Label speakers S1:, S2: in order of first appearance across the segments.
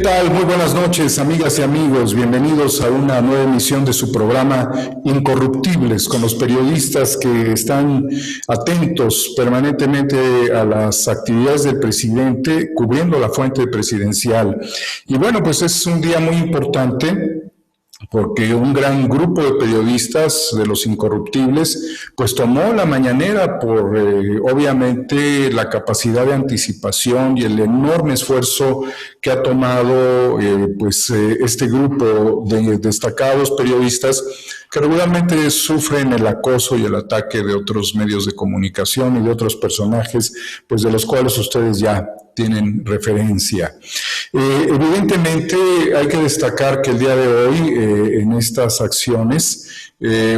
S1: tal? Muy buenas noches, amigas y amigos. Bienvenidos a una nueva emisión de su programa Incorruptibles, con los periodistas que están atentos permanentemente a las actividades del presidente, cubriendo la fuente presidencial. Y bueno, pues es un día muy importante, porque un gran grupo de periodistas de los Incorruptibles pues tomó la mañanera por obviamente la capacidad de anticipación y el enorme esfuerzo que ha tomado este grupo de destacados periodistas que regularmente sufren el acoso y el ataque de otros medios de comunicación y de otros personajes, pues de los cuales ustedes ya tienen referencia. Evidentemente hay que destacar que el día de hoy en estas acciones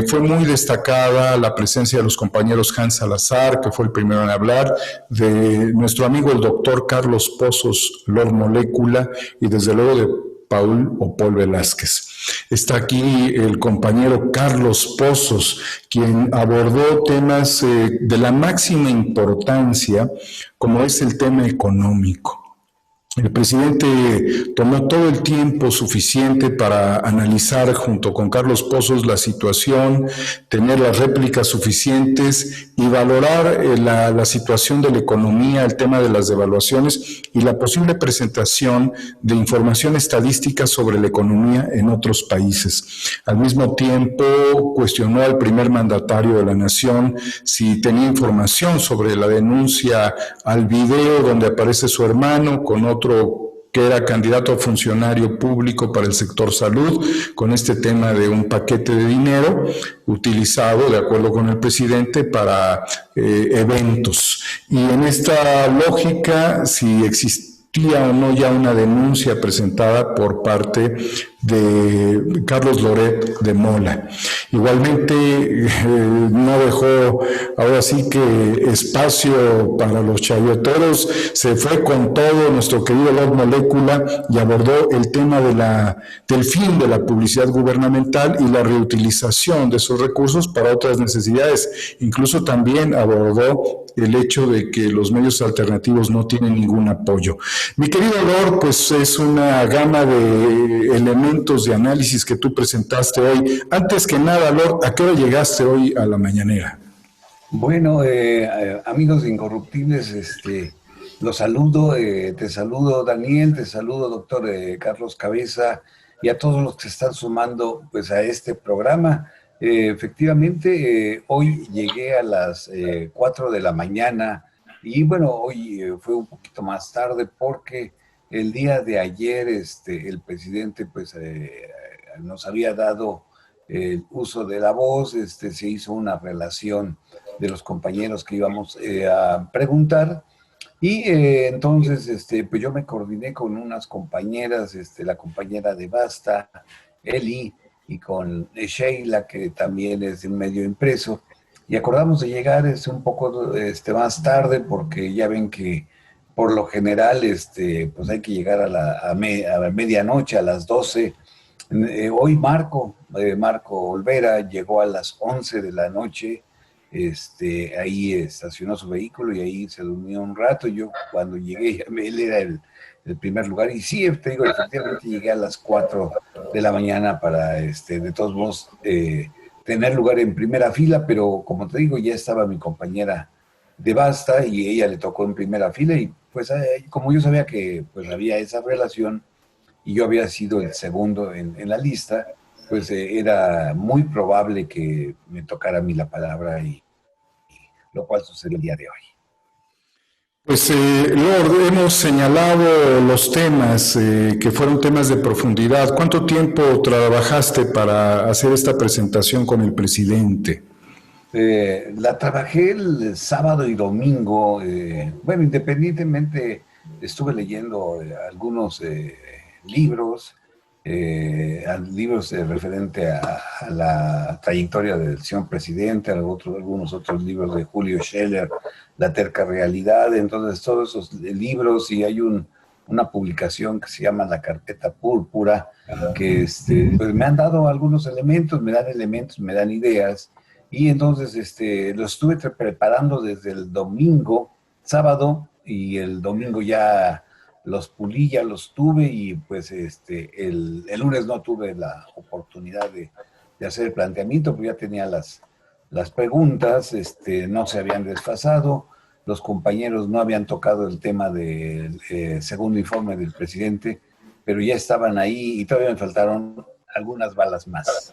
S1: fue muy destacada la presencia de los compañeros Hans Salazar, que fue el primero en hablar, de nuestro amigo el doctor Carlos Pozos, Lord Molécula, y desde luego de Paul Velázquez. Está aquí el compañero Carlos Pozos, quien abordó temas de la máxima importancia, como es el tema económico. El presidente tomó todo el tiempo suficiente para analizar junto con Carlos Pozos la situación, tener las réplicas suficientes y valorar la situación de la economía, el tema de las devaluaciones y la posible presentación de información estadística sobre la economía en otros países. Al mismo tiempo, cuestionó al primer mandatario de la nación si tenía información sobre la denuncia al video donde aparece su hermano con otro que era candidato a funcionario público para el sector salud, con este tema de un paquete de dinero utilizado, de acuerdo con el presidente, para eventos. Y en esta lógica, si existía o no ya una denuncia presentada por parte de Carlos Loret de Mola. Igualmente no dejó ahora sí que espacio para los chayoteros, se fue con todo nuestro querido Lord Molécula y abordó el tema del fin de la publicidad gubernamental y la reutilización de esos recursos para otras necesidades. Incluso también abordó el hecho de que los medios alternativos no tienen ningún apoyo. Mi querido Lord, pues es una gama de elementos de análisis que tú presentaste hoy. Antes que nada, Lord, ¿a qué hora llegaste hoy a la mañanera?
S2: Bueno, amigos incorruptibles, los saludo, te saludo Daniel, te saludo doctor Carlos Cabeza y a todos los que se están sumando pues a este programa. Efectivamente, hoy llegué a las 4 de la mañana y bueno, hoy fue un poquito más tarde porque el día de ayer el presidente pues nos había dado el uso de la voz, se hizo una relación de los compañeros que íbamos a preguntar y entonces pues yo me coordiné con unas compañeras, la compañera de Basta, Eli, y con Sheila, que también es de un medio impreso, y acordamos de llegar un poco más tarde porque ya ven que por lo general pues hay que llegar a medianoche, a las 12. Hoy Marco Olvera llegó a las 11 de la noche, ahí estacionó su vehículo y ahí se durmió un rato. Yo cuando llegué, él era el primer lugar y sí, te digo, efectivamente llegué a las 4 de la mañana para, de todos modos, tener lugar en primera fila, pero como te digo, ya estaba mi compañera de Basta y ella le tocó en primera fila y pues como yo sabía que pues había esa relación y yo había sido el segundo en la lista, pues era muy probable que me tocara a mí la palabra y lo cual sucedió el día de hoy.
S1: Pues, Lord, hemos señalado los temas que fueron temas de profundidad. ¿Cuánto tiempo trabajaste para hacer esta presentación con el presidente?
S2: La trabajé el sábado y domingo. Bueno, independientemente, estuve leyendo algunos libros, referente a la trayectoria del señor presidente, algunos otros libros de Julio Scheller, La terca realidad. Entonces, todos esos libros, y hay una publicación que se llama La carpeta púrpura, que pues me han dado algunos elementos, me dan ideas. Y entonces lo estuve preparando desde el domingo, sábado, y el domingo ya los pulí, ya los tuve y pues el lunes no tuve la oportunidad de hacer el planteamiento, porque ya tenía las preguntas, no se habían desfasado, los compañeros no habían tocado el tema del segundo informe del presidente, pero ya estaban ahí y todavía me faltaron algunas balas más.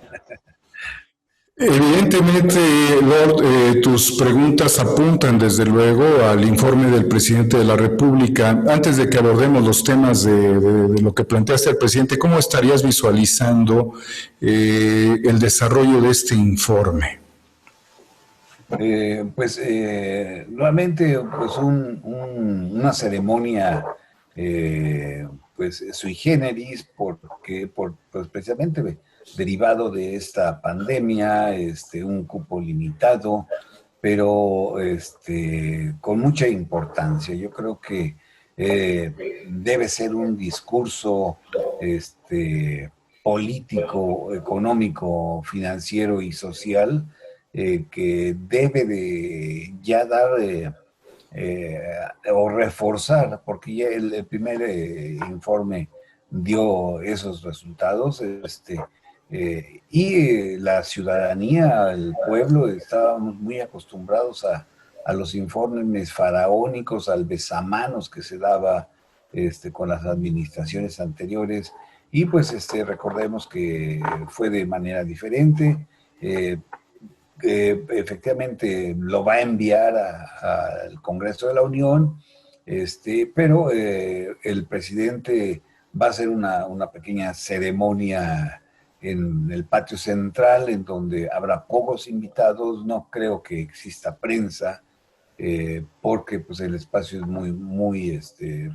S1: Evidentemente, Lord, tus preguntas apuntan desde luego al informe del presidente de la República. Antes de que abordemos los temas de lo que planteaste al presidente, ¿cómo estarías visualizando el desarrollo de este informe?
S2: Nuevamente, pues una ceremonia, pues sui generis, pues precisamente derivado de esta pandemia, un cupo limitado, pero con mucha importancia. Yo creo que debe ser un discurso político, económico, financiero y social que debe de ya dar eh, o reforzar, porque ya el primer informe dio esos resultados, y la ciudadanía, el pueblo, estábamos muy acostumbrados a los informes faraónicos, al besamanos que se daba con las administraciones anteriores, y pues recordemos que fue de manera diferente. Efectivamente lo va a enviar al Congreso de la Unión, pero el presidente va a hacer una pequeña ceremonia en el patio central, en donde habrá pocos invitados, no creo que exista prensa, porque pues, el espacio es muy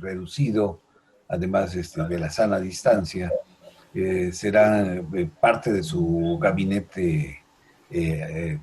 S2: reducido, además de la sana distancia. Será parte de su gabinete eh,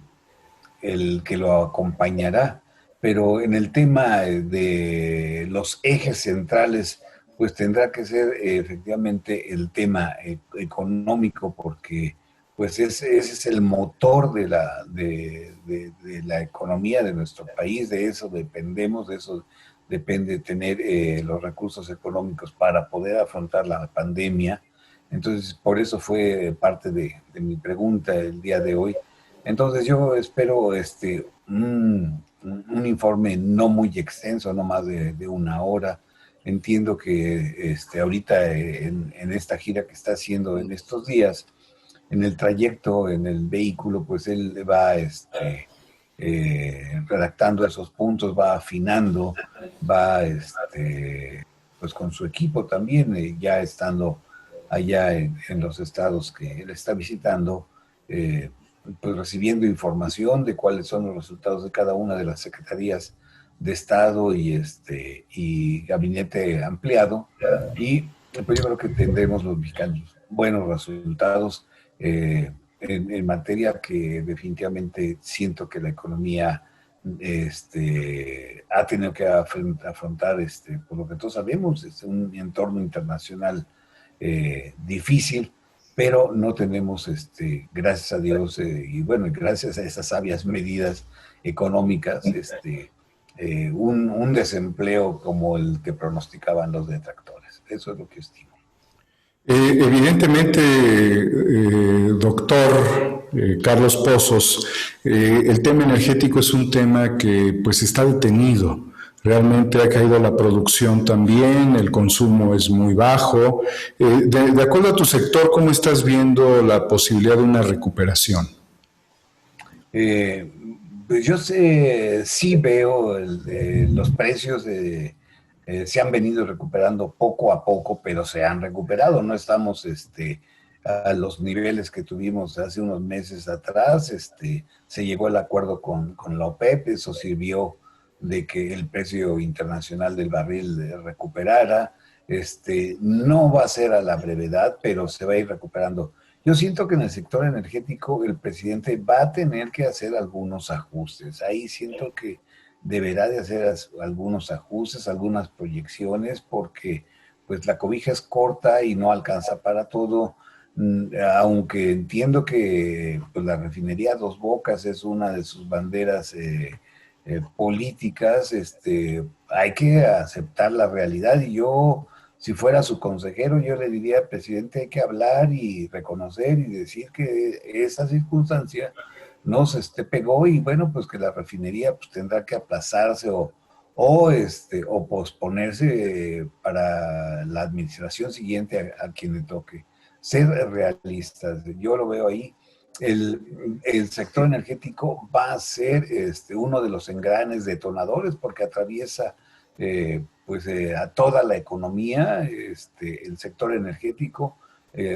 S2: el que lo acompañará, pero en el tema de los ejes centrales, pues tendrá que ser efectivamente el tema económico, porque pues ese es el motor de la economía de nuestro país, de eso dependemos, de eso depende tener los recursos económicos para poder afrontar la pandemia. Entonces, por eso fue parte de mi pregunta el día de hoy. Entonces yo espero un informe no muy extenso, no más de una hora. Entiendo que ahorita en esta gira que está haciendo en estos días, en el trayecto, en el vehículo, pues él va redactando esos puntos, va afinando, va pues con su equipo también, ya estando allá en los estados que él está visitando, pues recibiendo información de cuáles son los resultados de cada una de las secretarías de Estado y gabinete ampliado. Y pues yo creo que tendremos los mexicanos buenos resultados en materia que definitivamente siento que la economía ha tenido que afrontar, por lo que todos sabemos, un entorno internacional difícil, pero no tenemos, gracias a Dios, y bueno, gracias a esas sabias medidas económicas, un desempleo como el que pronosticaban los detractores. Eso es lo que estimo.
S1: Evidentemente, doctor Carlos Pozos, el tema energético es un tema que pues está detenido. Realmente ha caído la producción también, el consumo es muy bajo. De acuerdo a tu sector, ¿cómo estás viendo la posibilidad de una recuperación?
S2: Eh, pues yo sí veo los precios se han venido recuperando poco a poco, pero se han recuperado. No estamos a los niveles que tuvimos hace unos meses atrás. Se llegó al acuerdo con la OPEP, eso sirvió de que el precio internacional del barril recuperara. No va a ser a la brevedad, pero se va a ir recuperando. Yo siento que en el sector energético el presidente va a tener que hacer algunos ajustes. Ahí siento que deberá de hacer algunos ajustes, algunas proyecciones, porque pues la cobija es corta y no alcanza para todo. Aunque entiendo que pues, la refinería Dos Bocas es una de sus banderas políticas, hay que aceptar la realidad. Y yo, si fuera su consejero, yo le diría al presidente, hay que hablar y reconocer y decir que esa circunstancia no se pegó, y bueno, pues que la refinería pues tendrá que aplazarse o posponerse para la administración siguiente a quien le toque. Ser realistas, yo lo veo ahí. El sector energético va a ser uno de los engranes detonadores, porque atraviesa a toda la economía, el sector energético.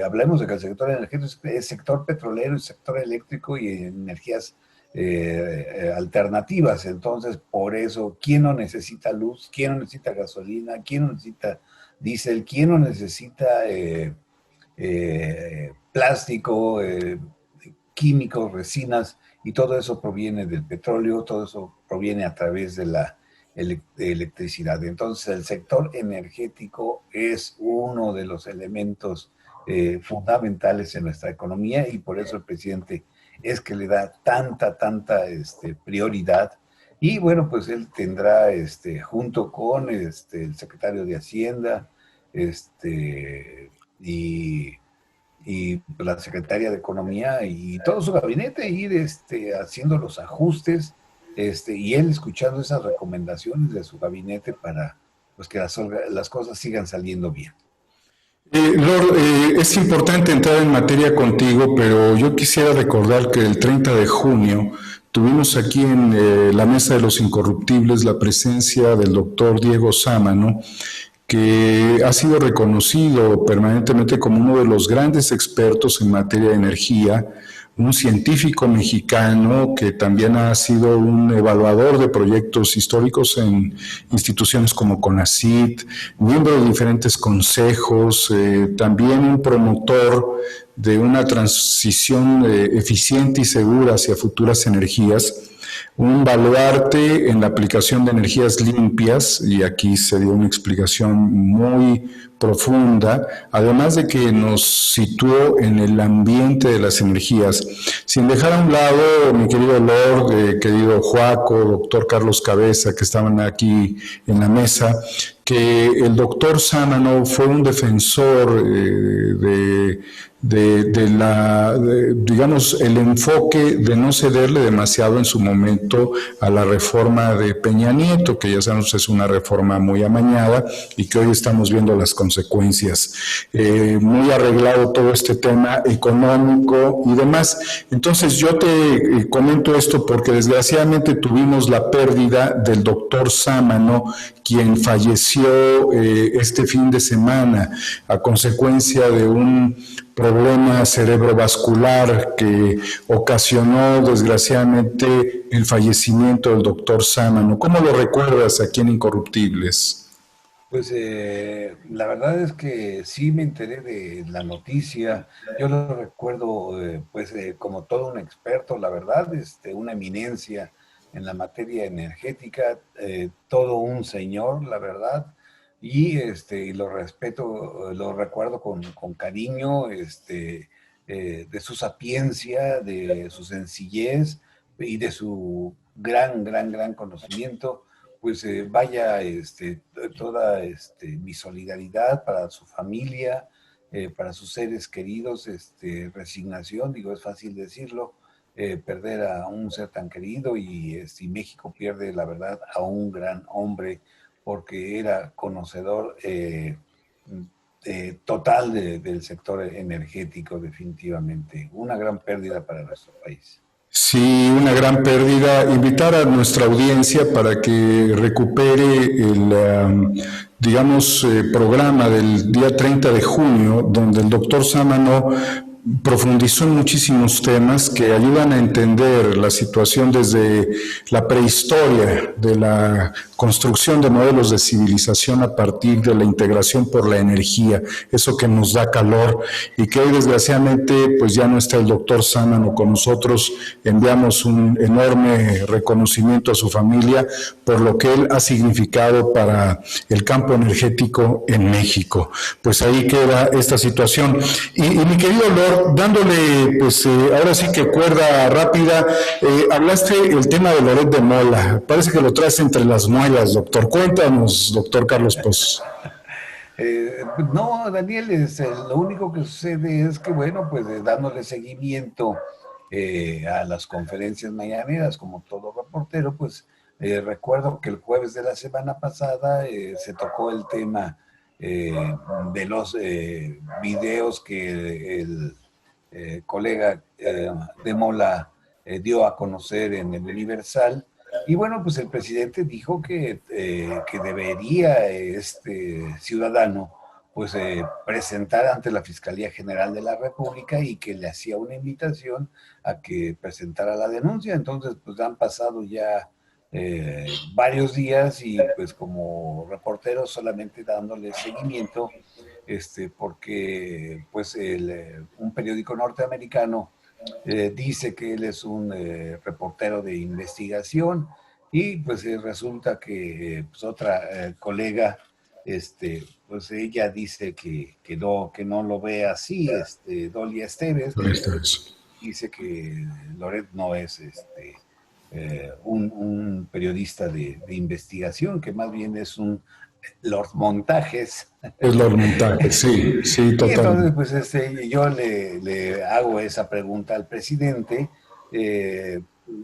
S2: Hablemos de que el sector energético es el sector petrolero, el sector eléctrico y energías alternativas. Entonces, por eso, ¿quién no necesita luz? ¿Quién no necesita gasolina? ¿Quién no necesita diésel? ¿Quién no necesita plástico, químicos, resinas? Y todo eso proviene del petróleo, todo eso proviene a través de la electricidad. Entonces, el sector energético es uno de los elementos fundamentales en nuestra economía, y por eso el presidente es que le da tanta prioridad. Y bueno, pues él tendrá junto con el secretario de Hacienda y la secretaria de Economía y todo su gabinete, ir haciendo los ajustes, y él escuchando esas recomendaciones de su gabinete para pues que las cosas sigan saliendo bien.
S1: Lord, es importante entrar en materia contigo, pero yo quisiera recordar que el 30 de junio tuvimos aquí en la Mesa de los Incorruptibles la presencia del doctor Diego Sámano, que ha sido reconocido permanentemente como uno de los grandes expertos en materia de energía, un científico mexicano que también ha sido un evaluador de proyectos históricos en instituciones como CONACYT, miembro de diferentes consejos, también un promotor de una transición eficiente y segura hacia futuras energías, un baluarte en la aplicación de energías limpias, y aquí se dio una explicación muy profunda, además de que nos situó en el ambiente de las energías, sin dejar a un lado, mi querido Lord, querido Joaco, doctor Carlos Cabeza, que estaban aquí en la mesa, que el doctor Sámano fue un defensor digamos, el enfoque de no cederle demasiado en su momento a la reforma de Peña Nieto, que ya sabemos es una reforma muy amañada y que hoy estamos viendo las consecuencias. Muy arreglado todo este tema económico y demás. Entonces yo te comento esto porque desgraciadamente tuvimos la pérdida del doctor Sámano, quien falleció este fin de semana a consecuencia de un problema cerebrovascular que ocasionó desgraciadamente el fallecimiento del doctor Sámano. ¿Cómo lo recuerdas aquí en Incorruptibles?
S2: Pues la verdad es que sí me enteré de la noticia. Yo lo recuerdo como todo un experto, la verdad, una eminencia en la materia energética, todo un señor, la verdad. Y lo respeto, lo recuerdo con cariño, de su sapiencia, de su sencillez y de su gran conocimiento. Pues vaya toda mi solidaridad para su familia, para sus seres queridos, resignación, digo, es fácil decirlo, perder a un ser tan querido, y México pierde, la verdad, a un gran hombre, porque era conocedor total del sector energético, definitivamente. Una gran pérdida para nuestro país.
S1: Sí, una gran pérdida. Invitar a nuestra audiencia para que recupere el, programa del día 30 de junio, donde el doctor Sámano profundizó en muchísimos temas que ayudan a entender la situación desde la prehistoria, de la construcción de modelos de civilización a partir de la integración por la energía, eso que nos da calor, y que hoy desgraciadamente pues ya no está el doctor Sámano con nosotros. Enviamos un enorme reconocimiento a su familia por lo que él ha significado para el campo energético en México. Pues ahí queda esta situación. Y mi querido Lord, Lord, dándole, pues ahora sí que cuerda rápida, hablaste el tema de Loret de Mola. Parece que lo traes entre las muelas, doctor. Cuéntanos, doctor Carlos Pozos.
S2: No, Daniel, lo único que sucede es que, bueno, pues dándole seguimiento a las conferencias mañaneras, como todo reportero, pues recuerdo que el jueves de la semana pasada se tocó el tema de los videos que el colega de Mola dio a conocer en el Universal. Y bueno, pues el presidente dijo que debería este ciudadano pues presentar ante la Fiscalía General de la República y que le hacía una invitación a que presentara la denuncia. Entonces, pues han pasado ya varios días y pues como reportero solamente dándole seguimiento, porque pues un periódico norteamericano dice que él es un reportero de investigación y pues resulta que pues, otra colega, pues ella dice que no lo ve así, Dolia Esteves, dice que Loret no es un periodista de investigación, que más bien es un Lord Montajes.
S1: Es Lord Montajes, sí, sí, totalmente.
S2: Y entonces, pues yo le hago esa pregunta al presidente,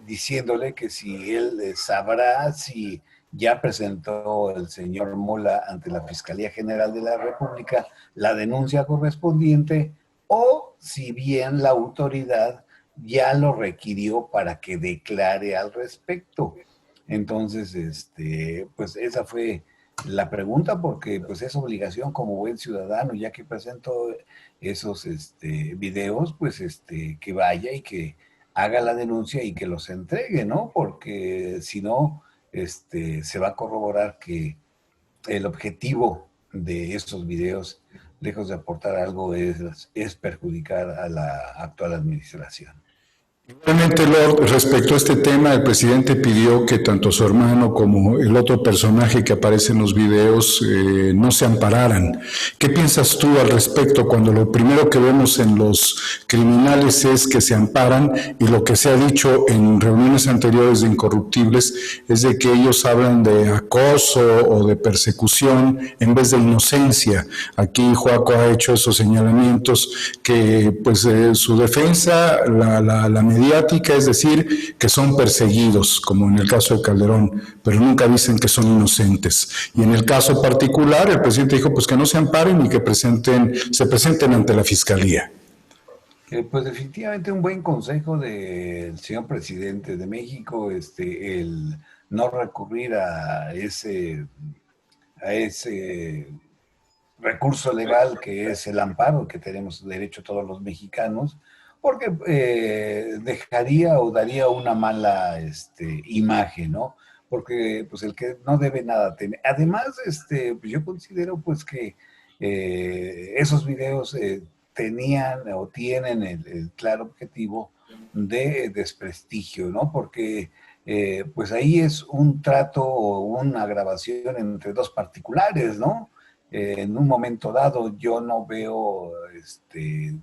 S2: diciéndole que si él sabrá si ya presentó el señor Mola ante la Fiscalía General de la República la denuncia correspondiente o si bien la autoridad ya lo requirió para que declare al respecto. Entonces, pues esa fue la pregunta, porque pues es obligación como buen ciudadano, ya que presento esos videos, pues que vaya y que haga la denuncia y que los entregue, ¿no? Porque si no, se va a corroborar que el objetivo de estos videos, lejos de aportar algo, es perjudicar a la actual administración.
S1: Igualmente, Lord, respecto a este tema, el presidente pidió que tanto su hermano como el otro personaje que aparece en los videos no se ampararan. ¿Qué piensas tú al respecto cuando lo primero que vemos en los criminales es que se amparan y lo que se ha dicho en reuniones anteriores de Incorruptibles es de que ellos hablan de acoso o de persecución en vez de inocencia? Aquí Joaco ha hecho esos señalamientos que pues su defensa, la mediática, es decir, que son perseguidos, como en el caso de Calderón, pero nunca dicen que son inocentes. Y en el caso particular, el presidente dijo pues que no se amparen y que se presenten ante la Fiscalía.
S2: Pues definitivamente un buen consejo del señor presidente de México, el no recurrir a ese recurso legal que es el amparo que tenemos derecho todos los mexicanos, porque dejaría o daría una mala imagen, ¿no? Porque pues el que no debe nada temer. Además, pues yo considero pues que esos videos tenían o tienen el claro objetivo de desprestigio, ¿no? Porque pues ahí es un trato o una grabación entre dos particulares, ¿no? En un momento dado yo no veo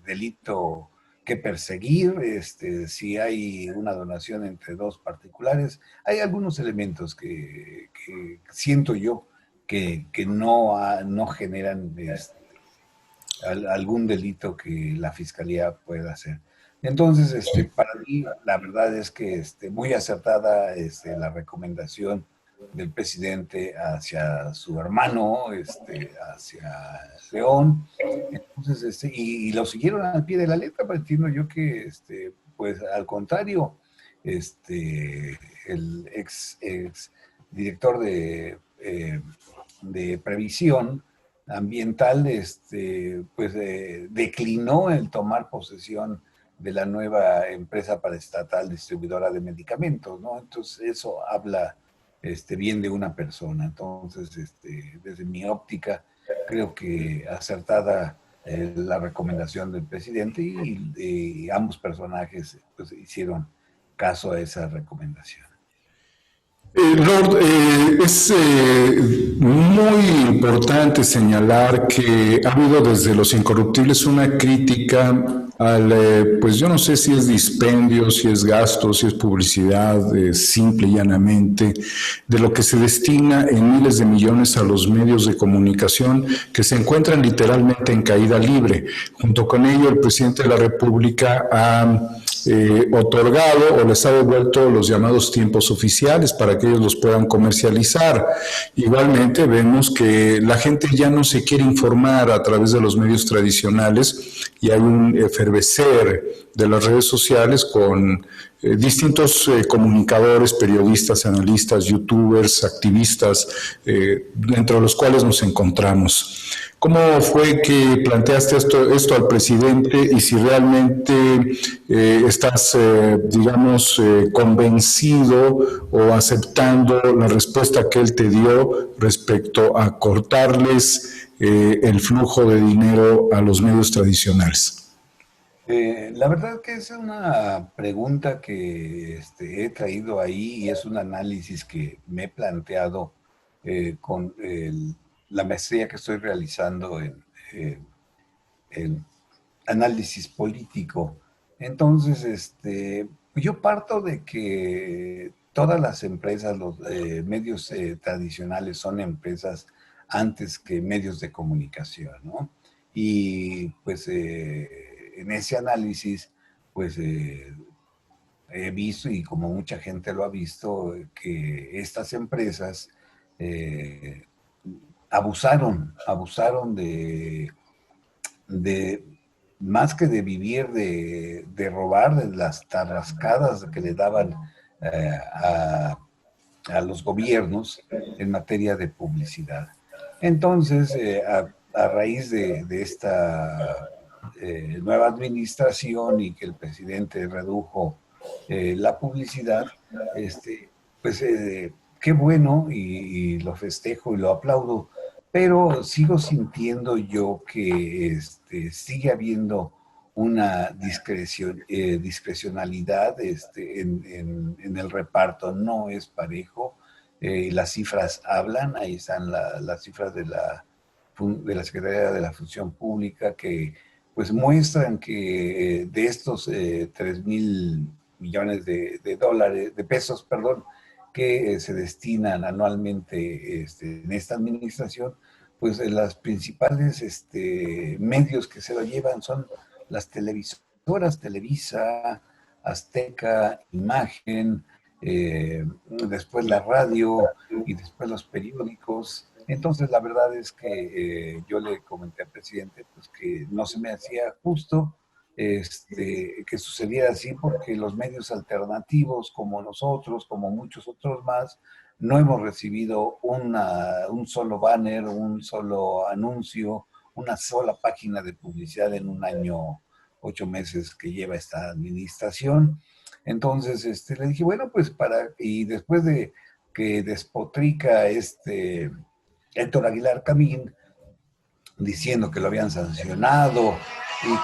S2: delito que perseguir, si hay una donación entre dos particulares. Hay algunos elementos que siento yo que no generan algún delito que la Fiscalía pueda hacer. Entonces, para mí, la verdad es que muy acertada la recomendación del presidente hacia su hermano, hacia León. Entonces, y lo siguieron al pie de la letra, pero entiendo yo que, pues al contrario, el ex director de previsión ambiental, pues declinó el tomar posesión de la nueva empresa paraestatal distribuidora de medicamentos, ¿no? Entonces eso habla bien de una persona. Entonces, desde mi óptica, creo que acertada la recomendación del presidente y ambos personajes pues hicieron caso a esa recomendación.
S1: Lord, es muy importante señalar que ha habido desde Los Incorruptibles una crítica pues yo no sé si es dispendio, si es gasto, si es publicidad, simple y llanamente, de lo que se destina en miles de millones a los medios de comunicación que se encuentran literalmente en caída libre. Junto con ello, el presidente de la República ha otorgado o les ha devuelto los llamados tiempos oficiales para que ellos los puedan comercializar. Igualmente vemos que la gente ya no se quiere informar a través de los medios tradicionales y hay un efervecer de las redes sociales con distintos comunicadores, periodistas, analistas, youtubers, activistas, entre los cuales nos encontramos. ¿Cómo fue que planteaste esto al presidente y si realmente estás, digamos, convencido o aceptando la respuesta que él te dio respecto a cortarles el flujo de dinero a los medios tradicionales?
S2: La verdad que es una pregunta que he traído ahí y es un análisis que me he planteado con la maestría que estoy realizando en análisis político. Entonces, yo parto de que todas las empresas, los medios tradicionales son empresas antes que medios de comunicación, ¿no? Y pues en ese análisis, pues he visto, y como mucha gente lo ha visto, que estas empresas eh, abusaron de más que de vivir, de robar, de las tarrascadas que le daban a los gobiernos en materia de publicidad. Entonces, a raíz de esta nueva administración y que el presidente redujo la publicidad, pues qué bueno y lo festejo y lo aplaudo, pero sigo sintiendo yo que sigue habiendo una discrecionalidad en el reparto, no es parejo. Las cifras hablan, ahí están las cifras de la Secretaría de la Función Pública que pues muestran que de estos 3,000 millones de dólares, de pesos, perdón, que se destinan anualmente en esta administración, pues las principales medios que se lo llevan son las televisoras, Televisa, Azteca, Imagen, después la radio y después los periódicos. Entonces, la verdad es que yo le comenté al presidente pues, que no se me hacía justo que sucediera así porque los medios alternativos como nosotros, como muchos otros más, no hemos recibido un solo banner, un solo anuncio, una sola página de publicidad en un año, 8 meses que lleva esta administración. Entonces le dije, bueno, pues y después de que despotrica Héctor Aguilar Camín, diciendo que lo habían sancionado y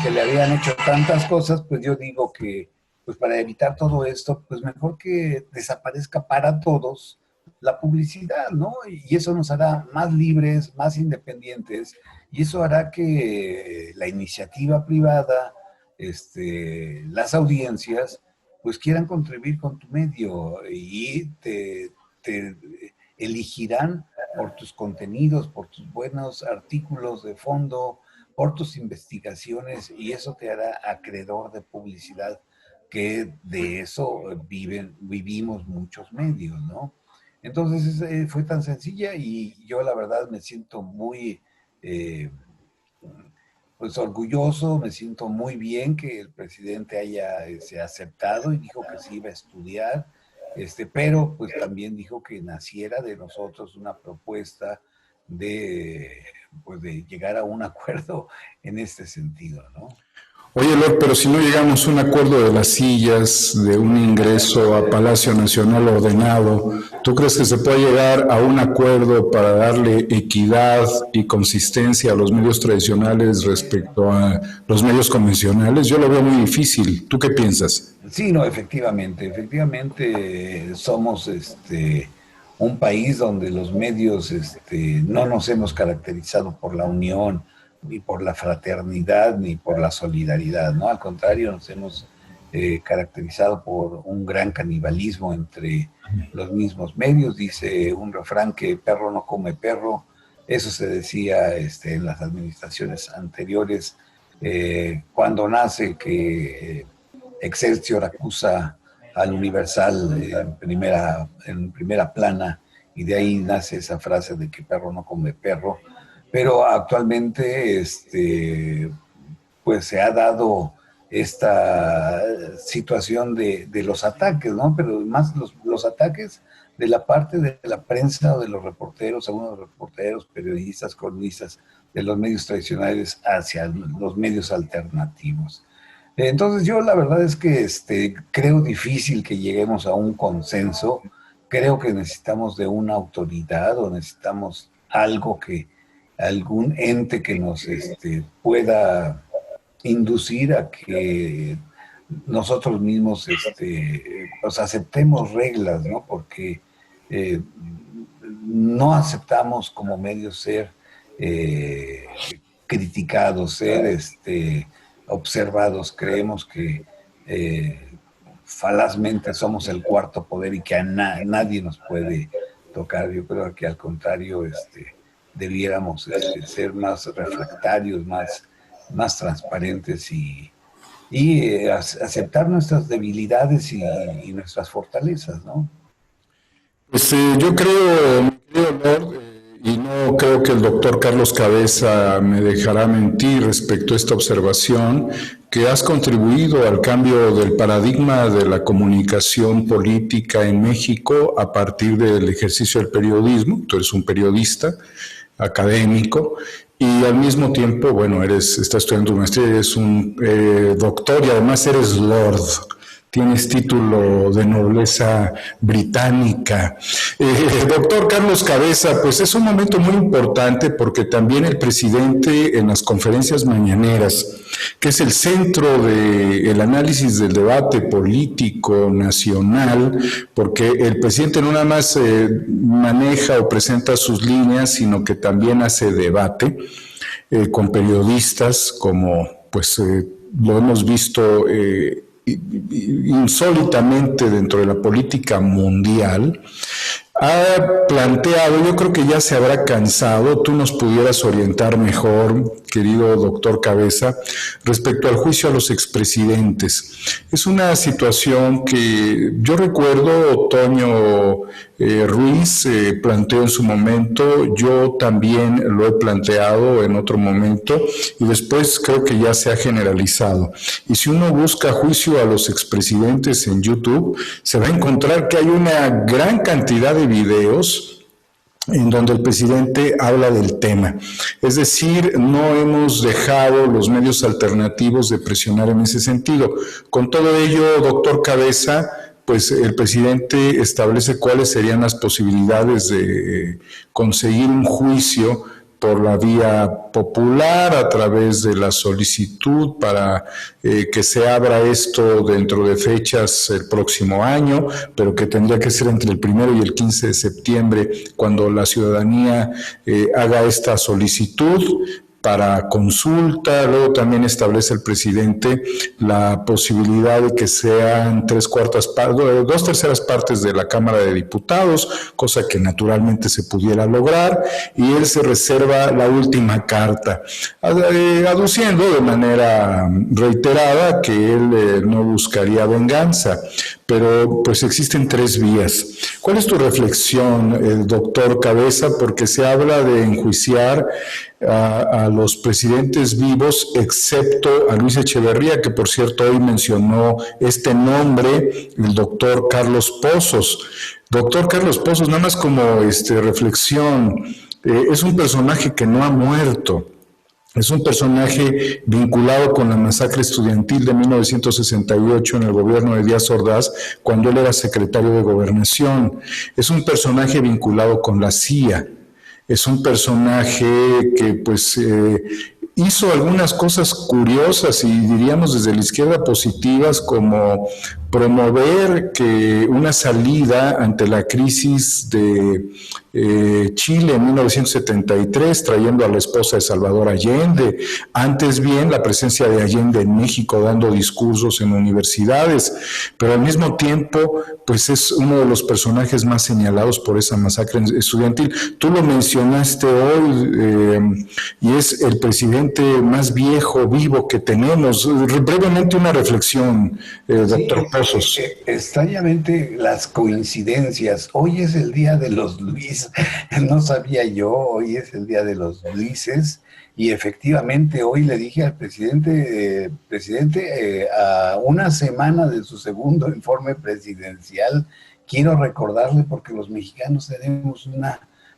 S2: que le habían hecho tantas cosas, pues yo digo que pues para evitar todo esto, pues mejor que desaparezca para todos la publicidad, ¿no? Y eso nos hará más libres, más independientes, y eso hará que la iniciativa privada, las audiencias, pues quieran contribuir con tu medio y te elegirán por tus contenidos, por tus buenos artículos de fondo, por tus investigaciones, y eso te hará acreedor de publicidad, que de eso vivimos muchos medios, ¿no? Entonces fue tan sencilla y yo la verdad me siento muy pues orgulloso, me siento muy bien que el presidente haya aceptado y dijo que se iba a estudiar, pero pues también dijo que naciera de nosotros una propuesta pues de llegar a un acuerdo en este sentido, ¿no?
S1: Oye, Lord, pero si no llegamos a un acuerdo de las sillas, de un ingreso a Palacio Nacional ordenado, ¿tú crees que se puede llegar a un acuerdo para darle equidad y consistencia a los medios tradicionales respecto a los medios convencionales? Yo lo veo muy difícil. ¿Tú qué piensas?
S2: Sí, no, efectivamente somos un país donde los medios no nos hemos caracterizado por la unión, ni por la fraternidad, ni por la solidaridad, ¿no? Al contrario, nos hemos caracterizado por un gran canibalismo entre los mismos medios. Dice un refrán que perro no come perro. Eso se decía en las administraciones anteriores, cuando nace que Excelsior acusa al Universal en primera plana, y de ahí nace esa frase de que perro no come perro. Pero actualmente pues se ha dado esta situación de los ataques, ¿no? Pero más los ataques de la parte de la prensa o de los reporteros, algunos reporteros, periodistas, cronistas de los medios tradicionales hacia los medios alternativos. Entonces yo la verdad es que creo difícil que lleguemos a un consenso. Creo que necesitamos de una autoridad, o necesitamos algún ente que nos pueda inducir a que nosotros mismos pues aceptemos reglas, ¿no? Porque no aceptamos como medios ser criticados, ser observados. Creemos que falazmente somos el cuarto poder y que a nadie nos puede tocar. Yo creo que al contrario, debiéramos ser más refractarios, más transparentes y aceptar nuestras debilidades y nuestras fortalezas, ¿no?
S1: Pues yo creo, mi querido Lord, y no creo que el doctor Carlos Cabeza me dejará mentir respecto a esta observación, que has contribuido al cambio del paradigma de la comunicación política en México a partir del ejercicio del periodismo. Tú eres un periodista académico y al mismo tiempo, bueno, estás estudiando una maestría, eres un doctor y además eres Lord. Tienes título de nobleza británica. Doctor Carlos Cabeza, pues es un momento muy importante porque también el presidente en las conferencias mañaneras, que es el centro del análisis del debate político nacional, porque el presidente no nada más maneja o presenta sus líneas, sino que también hace debate con periodistas, como pues lo hemos visto insólitamente dentro de la política mundial, ha planteado, yo creo que ya se habrá cansado, tú nos pudieras orientar mejor, querido doctor Cabeza, respecto al juicio a los expresidentes. Es una situación que yo recuerdo, Toño Ruiz planteó en su momento, yo también lo he planteado en otro momento y después creo que ya se ha generalizado. Y si uno busca juicio a los expresidentes en YouTube, se va a encontrar que hay una gran cantidad de videos en donde el presidente habla del tema. Es decir, no hemos dejado los medios alternativos de presionar en ese sentido. Con todo ello, doctor Cabeza, pues el presidente establece cuáles serían las posibilidades de conseguir un juicio por la vía popular, a través de la solicitud para que se abra esto dentro de fechas el próximo año, pero que tendría que ser entre el 1 y el 15 de septiembre, cuando la ciudadanía haga esta solicitud para consulta. Luego también establece el presidente la posibilidad de que sean 2/3 partes de la Cámara de Diputados, cosa que naturalmente se pudiera lograr, y él se reserva la última carta, aduciendo de manera reiterada que él no buscaría venganza. Pero pues existen 3 vías. ¿Cuál es tu reflexión, doctor Cabeza? Porque se habla de enjuiciar a los presidentes vivos, excepto a Luis Echeverría, que por cierto hoy mencionó este nombre, el doctor Carlos Pozos. Doctor Carlos Pozos, nada más como reflexión, es un personaje que no ha muerto. Es un personaje vinculado con la masacre estudiantil de 1968 en el gobierno de Díaz Ordaz, cuando él era secretario de Gobernación. Es un personaje vinculado con la CIA. Es un personaje que pues hizo algunas cosas curiosas y diríamos desde la izquierda positivas, como promover que una salida ante la crisis de Chile en 1973, trayendo a la esposa de Salvador Allende. Antes bien, la presencia de Allende en México dando discursos en universidades, pero al mismo tiempo, pues es uno de los personajes más señalados por esa masacre estudiantil. Tú lo mencionaste hoy, y es el presidente más viejo, vivo que tenemos. Brevemente una reflexión, doctor Pozos.
S2: Extrañamente las coincidencias. Hoy es el día de los Luis, no sabía yo, hoy es el día de los Luises, y efectivamente hoy le dije al presidente, a una semana de su segundo informe presidencial, quiero recordarle, porque los mexicanos tenemos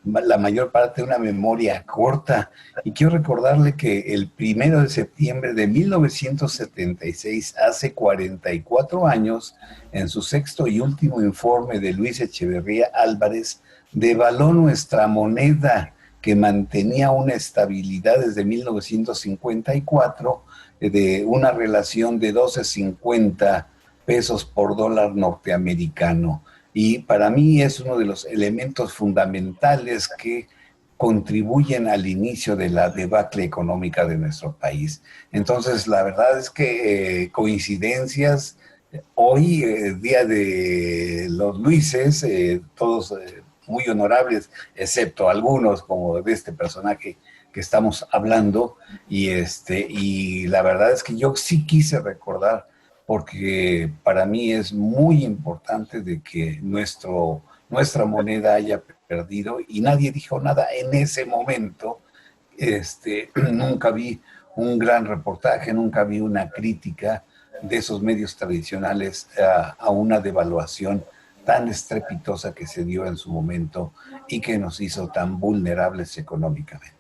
S2: la mayor parte de una memoria corta, y quiero recordarle que el 1 de septiembre de 1976, hace 44 años, en su sexto y último informe de Luis Echeverría Álvarez, devaluó nuestra moneda, que mantenía una estabilidad desde 1954 de una relación de 12.50 pesos por dólar norteamericano. Y para mí es uno de los elementos fundamentales que contribuyen al inicio de la debacle económica de nuestro país. Entonces, la verdad es que coincidencias, hoy, día de los Luises, todos muy honorables, excepto algunos, como de este personaje que estamos hablando, y la verdad es que yo sí quise recordar, porque para mí es muy importante de que nuestra moneda haya perdido, y nadie dijo nada en ese momento. Nunca vi un gran reportaje, nunca vi una crítica de esos medios tradicionales a una devaluación tan estrepitosa que se dio en su momento y que nos hizo tan vulnerables económicamente.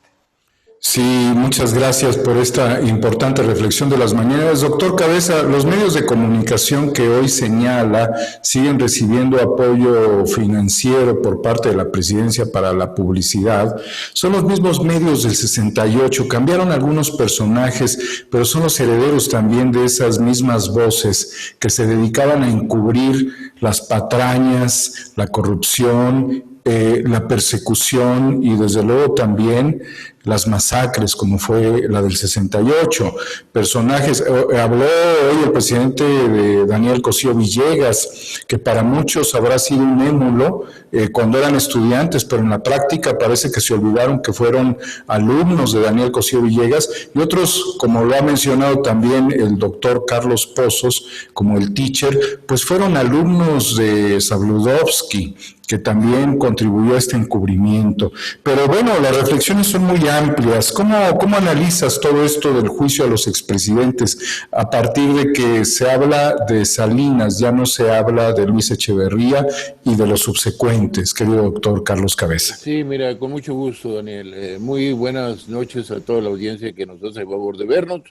S1: Sí, muchas gracias por esta importante reflexión de las mañanas. Doctor Cabeza, los medios de comunicación que hoy señala siguen recibiendo apoyo financiero por parte de la presidencia para la publicidad. Son los mismos medios del 68, cambiaron algunos personajes, pero son los herederos también de esas mismas voces que se dedicaban a encubrir las patrañas, la corrupción, la persecución y desde luego también las masacres, como fue la del 68. Personajes, habló hoy el presidente de Daniel Cosío Villegas, que para muchos habrá sido un émulo cuando eran estudiantes, pero en la práctica parece que se olvidaron que fueron alumnos de Daniel Cosío Villegas, y otros, como lo ha mencionado también el doctor Carlos Pozos, como el teacher, pues fueron alumnos de Zabludovsky, que también contribuyó a este encubrimiento. Pero bueno, las reflexiones son muy amplias. ¿Cómo analizas todo esto del juicio a los expresidentes a partir de que se habla de Salinas, ya no se habla de Luis Echeverría y de los subsecuentes, querido doctor Carlos Cabeza?
S3: Sí, mira, con mucho gusto, Daniel. Muy buenas noches a toda la audiencia que nos hace el favor de vernos.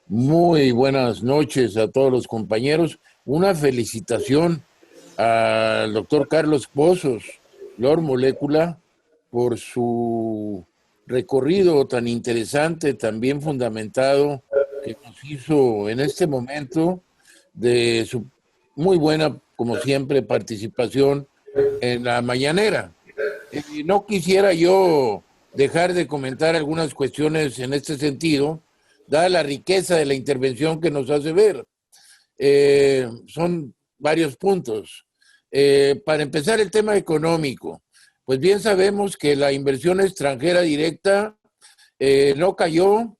S3: Muy buenas noches a todos los compañeros. Una felicitación al doctor Carlos Pozos, Lord Molécula, por su recorrido tan interesante, tan bien fundamentado, que nos hizo en este momento, de su muy buena, como siempre, participación en la mañanera. No quisiera yo dejar de comentar algunas cuestiones en este sentido, dada la riqueza de la intervención que nos hace ver. Son varios puntos. Para empezar, el tema económico. Pues bien sabemos que la inversión extranjera directa no cayó,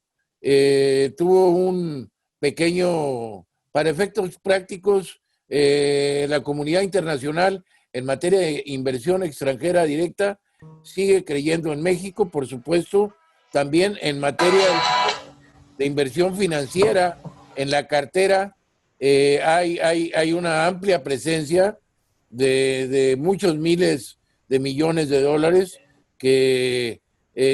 S3: tuvo un pequeño, para efectos prácticos, la comunidad internacional en materia de inversión extranjera directa sigue creyendo en México, por supuesto, también en materia de inversión financiera en la cartera. Hay una amplia presencia de muchos miles de millones de dólares que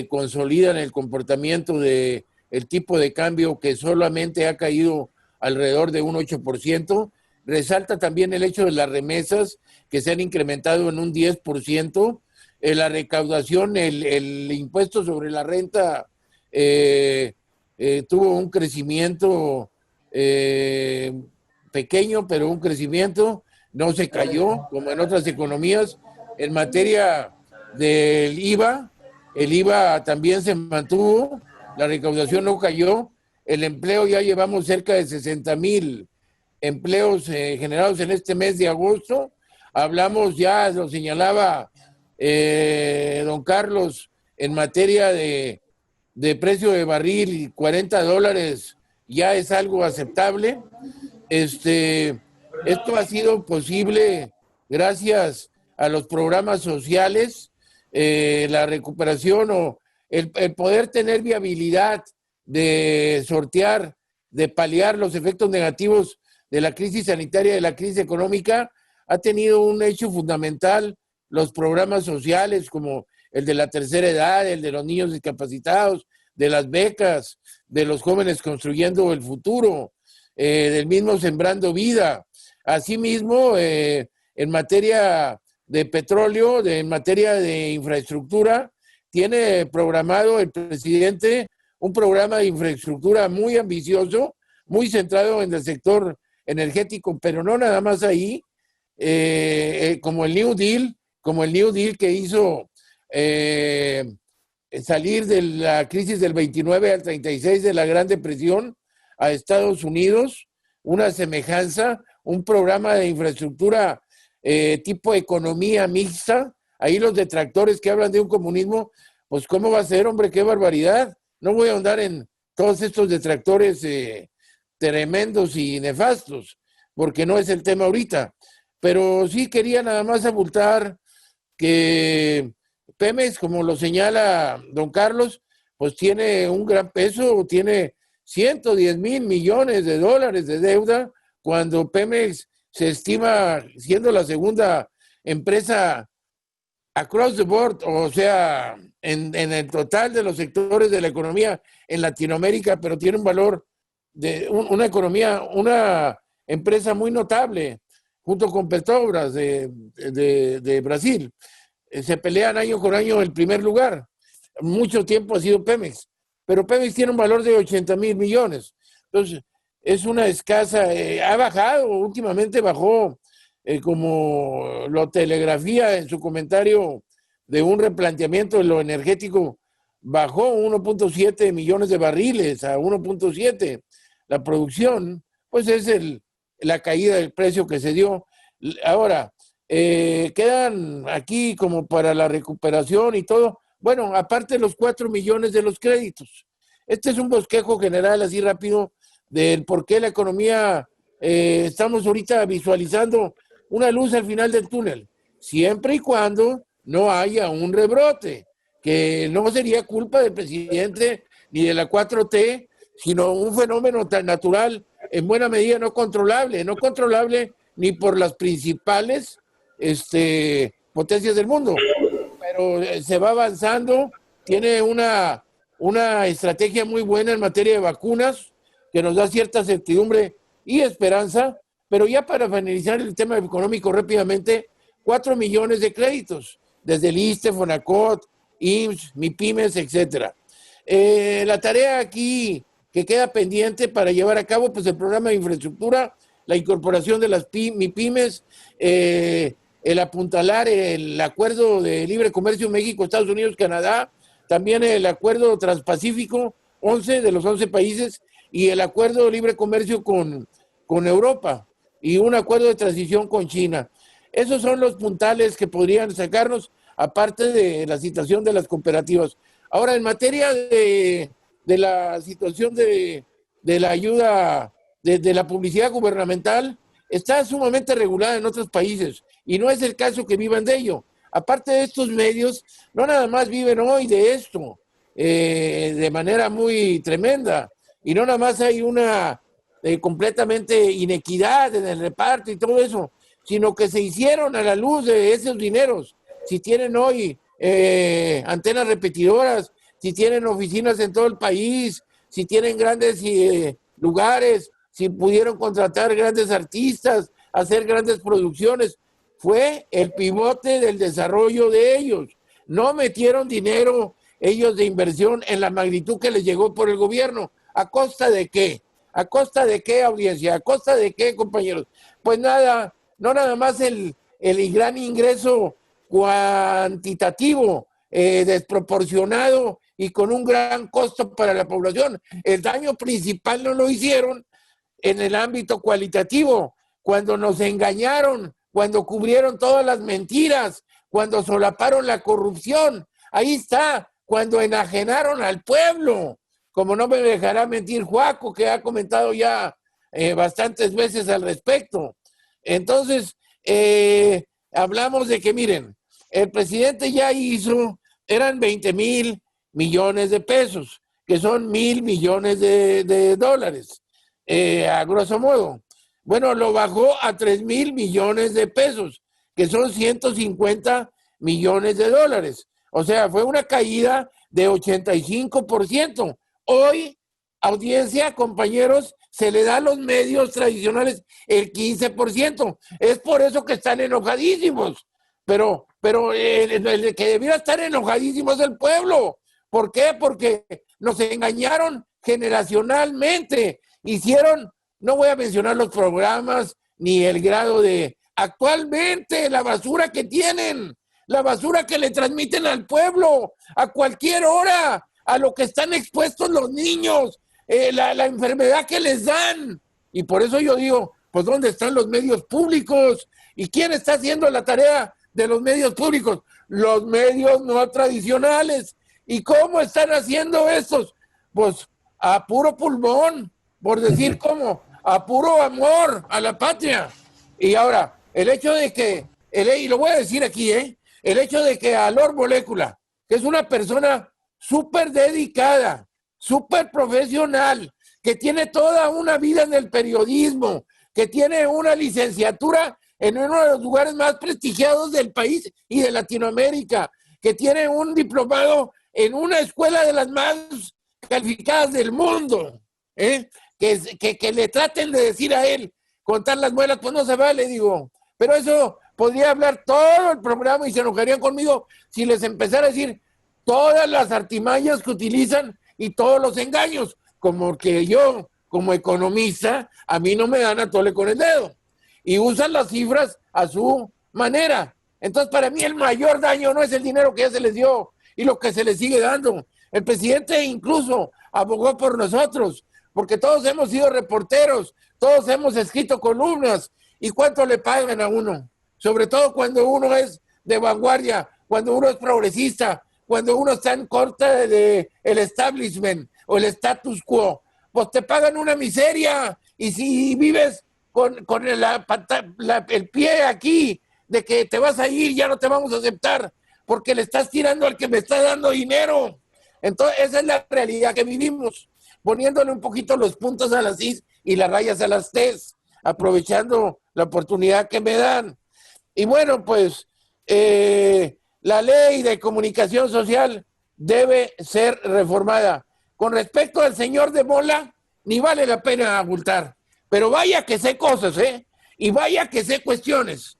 S3: consolidan el comportamiento del tipo de cambio, que solamente ha caído alrededor de un 8%. Resalta también el hecho de las remesas, que se han incrementado en un 10%. La recaudación, el impuesto sobre la renta tuvo un crecimiento pequeño, pero un crecimiento, no se cayó como en otras economías. En materia del IVA. El IVA también se mantuvo, la recaudación no cayó, el empleo ya llevamos cerca de 60,000 empleos generados en este mes de agosto. Hablamos ya, lo señalaba don Carlos, en materia de precio de barril, $40 ya es algo aceptable. Esto ha sido posible gracias a los programas sociales, la recuperación o el poder tener viabilidad de sortear, de paliar los efectos negativos de la crisis sanitaria, de la crisis económica, ha tenido un hecho fundamental los programas sociales como el de la tercera edad, el de los niños discapacitados, de las becas, de los jóvenes construyendo el futuro, del mismo Sembrando Vida. Asimismo, en materia de petróleo, en materia de infraestructura, tiene programado el presidente un programa de infraestructura muy ambicioso, muy centrado en el sector energético, pero no nada más ahí, como el New Deal que hizo salir de la crisis del 29 al 36 de la Gran Depresión a Estados Unidos, una semejanza, un programa de infraestructura tipo economía mixta. Ahí los detractores que hablan de un comunismo, pues ¿cómo va a ser, hombre? ¡Qué barbaridad! No voy a ahondar en todos estos detractores tremendos y nefastos, porque no es el tema ahorita. Pero sí quería nada más abultar que Pemex, como lo señala don Carlos, pues tiene un gran peso, tiene 110,000 millones de dólares de deuda, cuando Pemex se estima siendo la segunda empresa across the board, o sea, en el total de los sectores de la economía en Latinoamérica, pero tiene un valor de una economía, una empresa muy notable, junto con Petrobras de Brasil. Se pelean año con año el primer lugar. Mucho tiempo ha sido Pemex, pero Pemex tiene un valor de 80,000 millones. Entonces, es una escasa, ha bajado, últimamente bajó, como lo telegrafía en su comentario de un replanteamiento de lo energético, bajó 1.7 millones de barriles a 1.7. La producción, pues es la caída del precio que se dio. Ahora, quedan aquí como para la recuperación y todo. Bueno, aparte de los 4 millones de los créditos. Este es un bosquejo general así rápido del por qué la economía, estamos ahorita visualizando una luz al final del túnel, siempre y cuando no haya un rebrote, que no sería culpa del presidente ni de la 4T, sino un fenómeno tan natural, en buena medida no controlable ni por las principales potencias del mundo, pero se va avanzando, tiene una estrategia muy buena en materia de vacunas, que nos da cierta certidumbre y esperanza, pero ya para finalizar el tema económico rápidamente, 4 millones de créditos, desde el ISSSTE, Fonacot, IMSS, MIPYMES, etcétera. La tarea aquí que queda pendiente para llevar a cabo, pues el programa de infraestructura, la incorporación de las MIPYMES, el apuntalar el acuerdo de libre comercio México, Estados Unidos, Canadá, también el acuerdo transpacífico, 11 de los 11 países, y el acuerdo de libre comercio con Europa, y un acuerdo de transición con China. Esos son los puntales que podrían sacarnos, aparte de la situación de las cooperativas. Ahora, en materia de la situación de la ayuda, de la publicidad gubernamental, está sumamente regulada en otros países, y no es el caso que vivan de ello. Aparte de estos medios, no nada más viven hoy de esto, de manera muy tremenda, y no nada más hay una completamente inequidad en el reparto y todo eso, sino que se hicieron a la luz de esos dineros. Si tienen hoy antenas repetidoras, si tienen oficinas en todo el país, si tienen grandes lugares, si pudieron contratar grandes artistas, hacer grandes producciones, fue el pivote del desarrollo de ellos. No metieron dinero ellos de inversión en la magnitud que les llegó por el gobierno. ¿A costa de qué? ¿A costa de qué, audiencia? ¿A costa de qué, compañeros? Pues nada, no nada más el gran ingreso cuantitativo, desproporcionado y con un gran costo para la población. El daño principal no lo hicieron en el ámbito cualitativo, cuando nos engañaron, cuando cubrieron todas las mentiras, cuando solaparon la corrupción. Ahí está, cuando enajenaron al pueblo, como no me dejará mentir Joaco, que ha comentado ya bastantes veces al respecto. Entonces, hablamos de que, miren, el presidente ya hizo, eran 20,000 millones de pesos, que son 1,000 millones de dólares, a grosso modo. Bueno, lo bajó a 3,000 millones de pesos, que son 150 millones de dólares. O sea, fue una caída de 85%. Hoy, audiencia, compañeros, se le da a los medios tradicionales el 15%. Es por eso que están enojadísimos. Pero el que debiera estar enojadísimo es el pueblo. ¿Por qué? Porque nos engañaron generacionalmente. Hicieron, no voy a mencionar los programas ni el grado de... Actualmente, la basura que tienen, la basura que le transmiten al pueblo a cualquier hora, a lo que están expuestos los niños, la enfermedad que les dan. Y por eso yo digo, pues ¿dónde están los medios públicos? ¿Y quién está haciendo la tarea de los medios públicos? Los medios no tradicionales. ¿Y cómo están haciendo estos? Pues a puro pulmón, por decir cómo, a puro amor a la patria. Y ahora, el hecho de que, y lo voy a decir aquí, el hecho de que Alor Molécula, que es una persona súper dedicada, súper profesional, que tiene toda una vida en el periodismo, que tiene una licenciatura en uno de los lugares más prestigiados del país y de Latinoamérica, que tiene un diplomado en una escuela de las más calificadas del mundo, que le traten de decir a él, contar las muelas, pues no se vale, digo. Pero eso podría hablar todo el programa y se enojarían conmigo si les empezara a decir todas las artimañas que utilizan y todos los engaños, como que yo, como economista, a mí no me dan a tole con el dedo. Y usan las cifras a su manera. Entonces, para mí el mayor daño no es el dinero que ya se les dio y lo que se les sigue dando. El presidente incluso abogó por nosotros, porque todos hemos sido reporteros, todos hemos escrito columnas. ¿Y cuánto le pagan a uno? Sobre todo cuando uno es de vanguardia, cuando uno es progresista, cuando uno está en contra de el establishment o el status quo. Pues te pagan una miseria. Y si vives con el pie aquí de que te vas a ir, ya no te vamos a aceptar, porque le estás tirando al que me está dando dinero. Entonces, esa es la realidad que vivimos, poniéndole un poquito los puntos a las is y las rayas a las tes, aprovechando la oportunidad que me dan. Y bueno, pues la ley de comunicación social debe ser reformada. Con respecto al señor de Mola, ni vale la pena abultar, pero vaya que sé cosas, y vaya que sé cuestiones.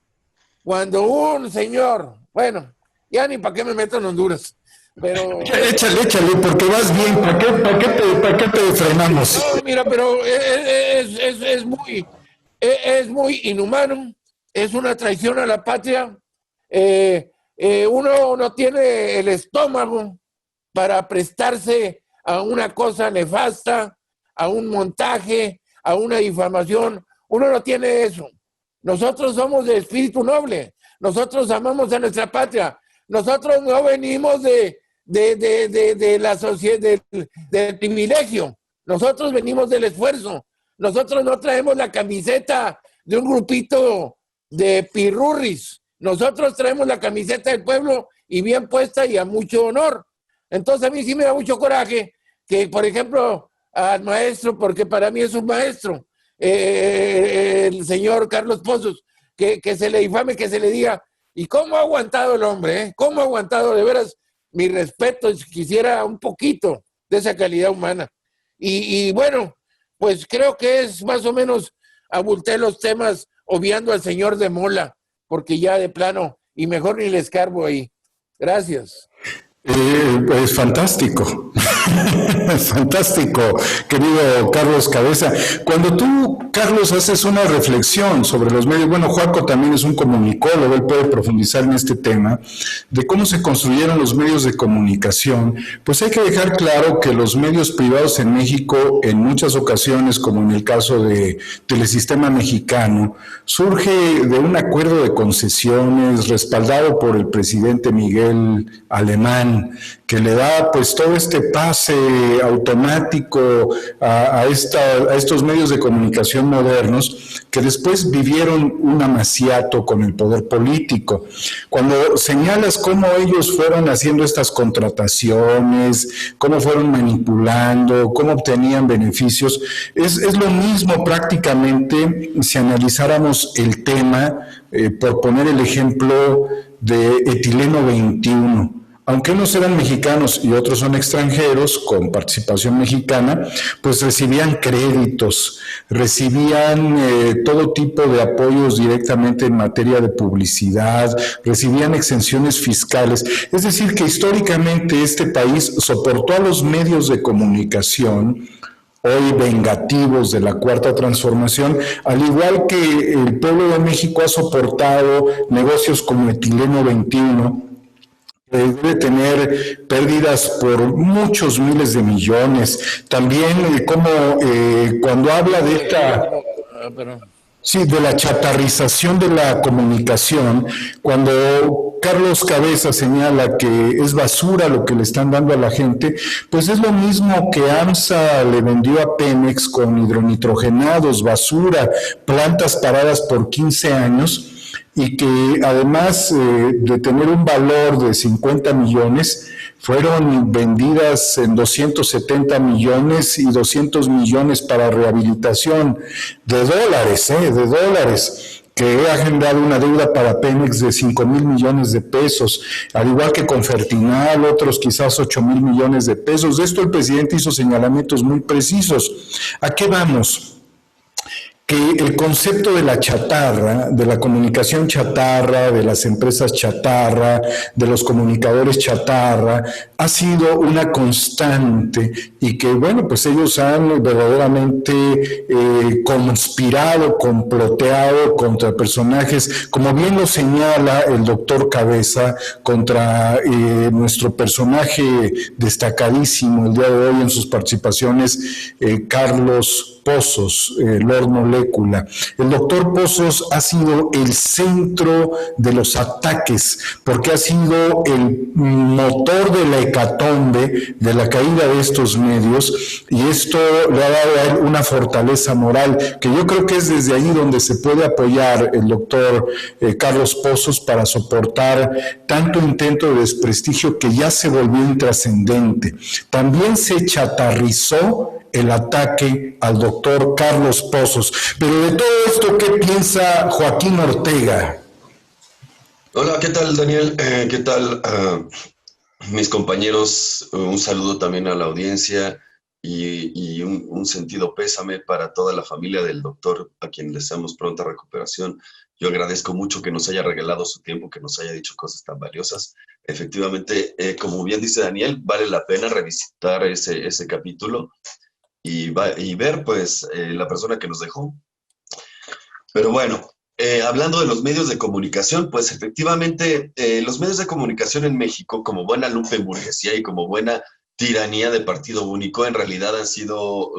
S3: Cuando un señor, bueno, ya ni para qué me meto en Honduras, pero...
S1: Échale, porque vas bien. ¿Para qué te frenamos?
S3: No, mira, pero es muy inhumano, es una traición a la patria. Uno no tiene el estómago para prestarse a una cosa nefasta, a un montaje, a una difamación. Uno no tiene eso. Nosotros somos de espíritu noble, nosotros amamos a nuestra patria, nosotros no venimos de la sociedad, del privilegio, nosotros venimos del esfuerzo, nosotros no traemos la camiseta de un grupito de pirurris, nosotros traemos la camiseta del pueblo y bien puesta y a mucho honor. Entonces a mí sí me da mucho coraje que, por ejemplo, al maestro, porque para mí es un maestro, el señor Carlos Pozos, que se le difame, que se le diga, ¿y cómo ha aguantado el hombre? ¿Cómo ha aguantado? De veras, mi respeto, quisiera un poquito de esa calidad humana. Y bueno, pues creo que es más o menos, abulté los temas obviando al señor de Mola, porque ya de plano, y mejor ni le escarbo ahí. Gracias.
S1: Es fantástico. Fantástico, querido Carlos Cabeza. Cuando tú, Carlos, haces una reflexión sobre los medios, bueno, Joaco también es un comunicólogo, él puede profundizar en este tema, de cómo se construyeron los medios de comunicación, pues hay que dejar claro que los medios privados en México, en muchas ocasiones, como en el caso de Telesistema Mexicano, surge de un acuerdo de concesiones respaldado por el presidente Miguel Alemán, que le da pues todo este pase automático a estos medios de comunicación modernos que después vivieron un amaciato con el poder político. Cuando señalas cómo ellos fueron haciendo estas contrataciones, cómo fueron manipulando, cómo obtenían beneficios, es lo mismo prácticamente si analizáramos el tema, por poner el ejemplo de etileno 21. Aunque unos eran mexicanos y otros son extranjeros con participación mexicana, pues recibían créditos, recibían todo tipo de apoyos directamente en materia de publicidad, recibían exenciones fiscales. Es decir, que históricamente este país soportó a los medios de comunicación, hoy vengativos de la Cuarta Transformación, al igual que el pueblo de México ha soportado negocios como etileno 21, debe tener pérdidas por muchos miles de millones. También cuando habla de esta... Sí, de la chatarrización de la comunicación, cuando Carlos Cabeza señala que es basura lo que le están dando a la gente, pues es lo mismo que AMSA le vendió a Pemex con hidronitrogenados, basura, plantas paradas por 15 años, y que además de tener un valor de 50 millones, fueron vendidas en 270 millones y 200 millones para rehabilitación de dólares, que ha generado una deuda para Pemex de 5,000 millones de pesos, al igual que con Fertinal, otros quizás 8,000 millones de pesos. De esto el presidente hizo señalamientos muy precisos. ¿A qué vamos? Que el concepto de la chatarra, de la comunicación chatarra, de las empresas chatarra, de los comunicadores chatarra, ha sido una constante y que, bueno, pues ellos han verdaderamente conspirado, comploteado contra personajes, como bien lo señala el doctor Cabeza, contra nuestro personaje destacadísimo el día de hoy en sus participaciones, Carlos Pozos, Lord Molécula. El doctor Pozos ha sido el centro de los ataques, porque ha sido el motor de la hecatombe, de la caída de estos medios, y esto le ha dado a él una fortaleza moral, que yo creo que es desde ahí donde se puede apoyar el doctor Carlos Pozos para soportar tanto intento de desprestigio que ya se volvió intrascendente. También se chatarrizó el ataque al doctor Carlos Pozos. Pero de todo esto, ¿qué piensa Joaquín Ortega?
S4: Hola, ¿qué tal, Daniel? ¿Qué tal, mis compañeros? Un saludo también a la audiencia y un sentido pésame para toda la familia del doctor, a quien deseamos pronta recuperación. Yo agradezco mucho que nos haya regalado su tiempo, que nos haya dicho cosas tan valiosas. Efectivamente, como bien dice Daniel, vale la pena revisitar ese capítulo y ver, pues, la persona que nos dejó. Pero bueno, hablando de los medios de comunicación, pues efectivamente los medios de comunicación en México, como buena lumpenburguesía y como buena tiranía de partido único, en realidad han sido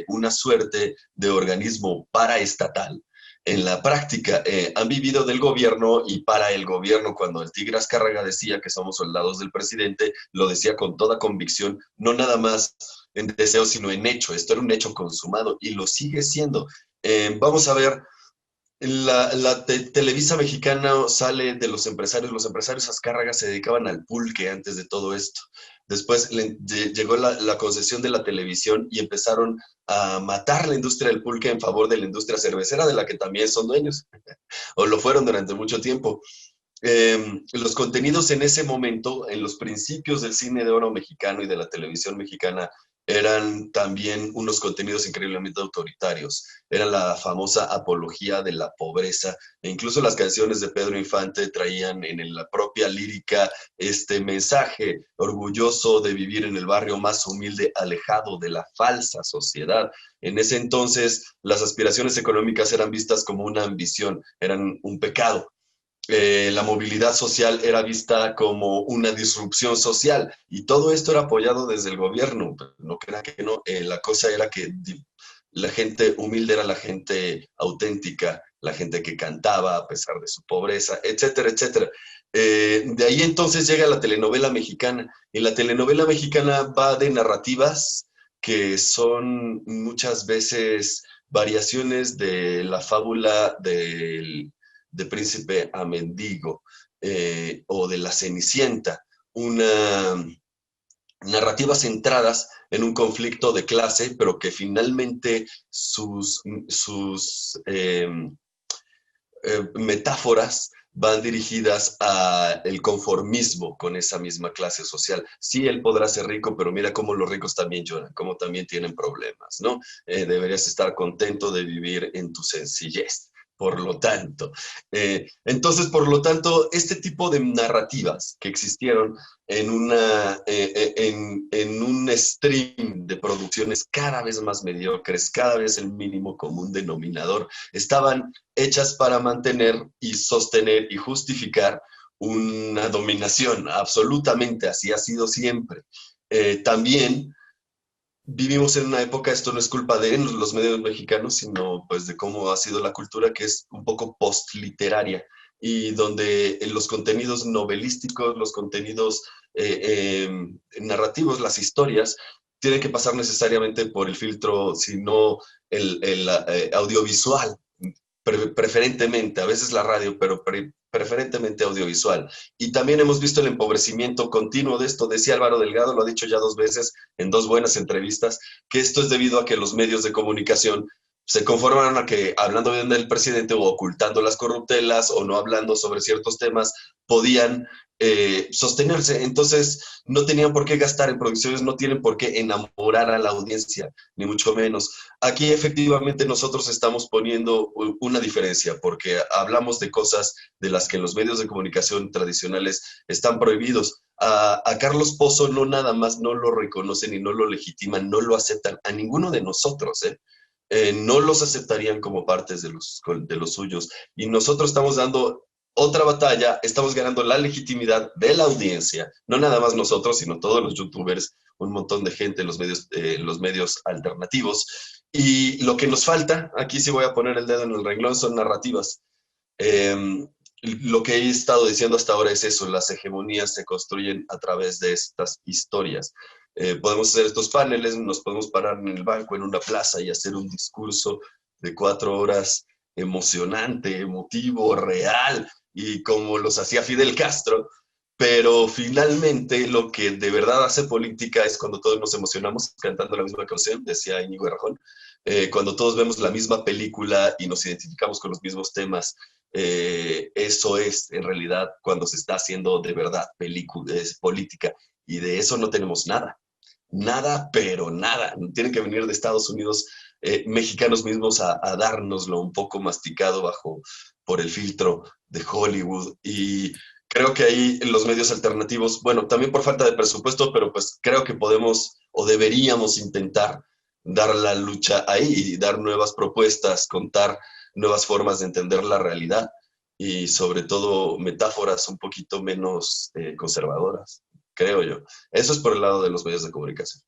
S4: una suerte de organismo paraestatal. En la práctica han vivido del gobierno y para el gobierno. Cuando el Tigre Azcárraga decía que somos soldados del presidente, lo decía con toda convicción, no nada más en deseo, sino en hecho. Esto era un hecho consumado y lo sigue siendo. Vamos a ver, Televisa Mexicana sale de los empresarios Azcárraga se dedicaban al pulque antes de todo esto. Después llegó la concesión de la televisión y empezaron a matar la industria del pulque en favor de la industria cervecera, de la que también son dueños, o lo fueron durante mucho tiempo. Los contenidos en ese momento, en los principios del cine de oro mexicano y de la televisión mexicana, eran también unos contenidos increíblemente autoritarios. Era la famosa apología de la pobreza, e incluso las canciones de Pedro Infante traían en la propia lírica este mensaje orgulloso de vivir en el barrio más humilde, alejado de la falsa sociedad. En ese entonces, las aspiraciones económicas eran vistas como una ambición, eran un pecado. La movilidad social era vista como una disrupción social, y todo esto era apoyado desde el gobierno. No crea que no, la cosa era que la gente humilde era la gente auténtica, la gente que cantaba a pesar de su pobreza, etcétera, etcétera. De ahí entonces llega la telenovela mexicana, y la telenovela mexicana va de narrativas que son muchas veces variaciones de la fábula de Príncipe a Mendigo, o de la Cenicienta, narrativas centradas en un conflicto de clase, pero que finalmente sus metáforas van dirigidas al conformismo con esa misma clase social. Sí, él podrá ser rico, pero mira cómo los ricos también lloran, cómo también tienen problemas, ¿no? Deberías estar contento de vivir en tu sencillez. Por lo tanto, este tipo de narrativas que existieron en un stream de producciones cada vez más mediocres, cada vez el mínimo común denominador, estaban hechas para mantener y sostener y justificar una dominación. Absolutamente, así ha sido siempre. También vivimos en una época, esto no es culpa de los medios mexicanos, sino pues de cómo ha sido la cultura, que es un poco postliteraria, y donde los contenidos novelísticos, los contenidos narrativos, las historias, tienen que pasar necesariamente por el filtro, sino el audiovisual, preferentemente, a veces la radio, pero preferentemente audiovisual. Y también hemos visto el empobrecimiento continuo de esto. Decía Álvaro Delgado, lo ha dicho ya 2 veces en 2 buenas entrevistas, que esto es debido a que los medios de comunicación se conformaron a que, hablando bien del presidente o ocultando las corruptelas o no hablando sobre ciertos temas, podían sostenerse. Entonces no tenían por qué gastar en producciones, no tienen por qué enamorar a la audiencia, ni mucho menos. Aquí efectivamente nosotros estamos poniendo una diferencia, porque hablamos de cosas de las que en los medios de comunicación tradicionales están prohibidos. A Carlos Pozo no nada más no lo reconocen y no lo legitiman, no lo aceptan, a ninguno de nosotros, no los aceptarían como partes de los suyos. Y nosotros estamos dando otra batalla, estamos ganando la legitimidad de la audiencia, no nada más nosotros, sino todos los youtubers, un montón de gente en los medios alternativos. Y lo que nos falta, aquí sí voy a poner el dedo en el renglón, son narrativas. Lo que he estado diciendo hasta ahora es eso: las hegemonías se construyen a través de estas historias. Podemos hacer estos paneles, nos podemos parar en el banco, en una plaza, y hacer un discurso de 4 horas emocionante, emotivo, real, y como los hacía Fidel Castro, pero finalmente lo que de verdad hace política es cuando todos nos emocionamos cantando la misma canción, decía Íñigo Errejón, cuando todos vemos la misma película y nos identificamos con los mismos temas. Eso es en realidad cuando se está haciendo de verdad política, y de eso no tenemos nada, pero nada. Tienen que venir de Estados Unidos mexicanos mismos a dárnoslo un poco masticado por el filtro de Hollywood. Y creo que ahí en los medios alternativos, bueno, también por falta de presupuesto, pero pues creo que podemos o deberíamos intentar dar la lucha ahí y dar nuevas propuestas, contar nuevas formas de entender la realidad y sobre todo metáforas un poquito menos conservadoras, creo yo. Eso es por el lado de los medios de comunicación.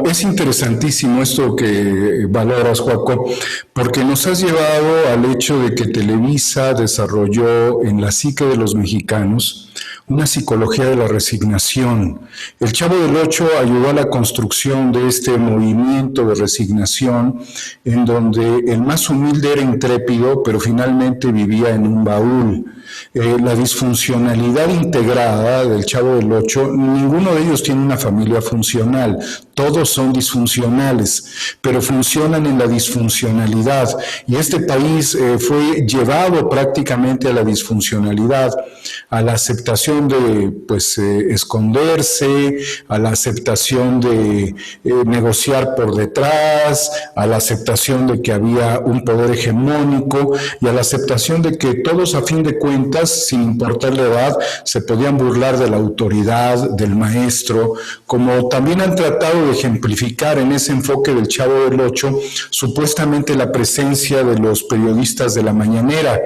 S1: Es interesantísimo esto que valoras, Joaco, porque nos has llevado al hecho de que Televisa desarrolló en la psique de los mexicanos una psicología de la resignación. El Chavo del Ocho ayudó a la construcción de este movimiento de resignación, en donde el más humilde era intrépido, pero finalmente vivía en un baúl. La disfuncionalidad integrada del Chavo del Ocho, ninguno de ellos tiene una familia funcional, todos son disfuncionales, pero funcionan en la disfuncionalidad, y este país fue llevado prácticamente a la disfuncionalidad, a la aceptación aceptación de pues esconderse, a la aceptación de negociar por detrás, a la aceptación de que había un poder hegemónico y a la aceptación de que todos a fin de cuentas, sin importar la edad, se podían burlar de la autoridad, del maestro, como también han tratado de ejemplificar en ese enfoque del Chavo del Ocho, supuestamente la presencia de los periodistas de la mañanera.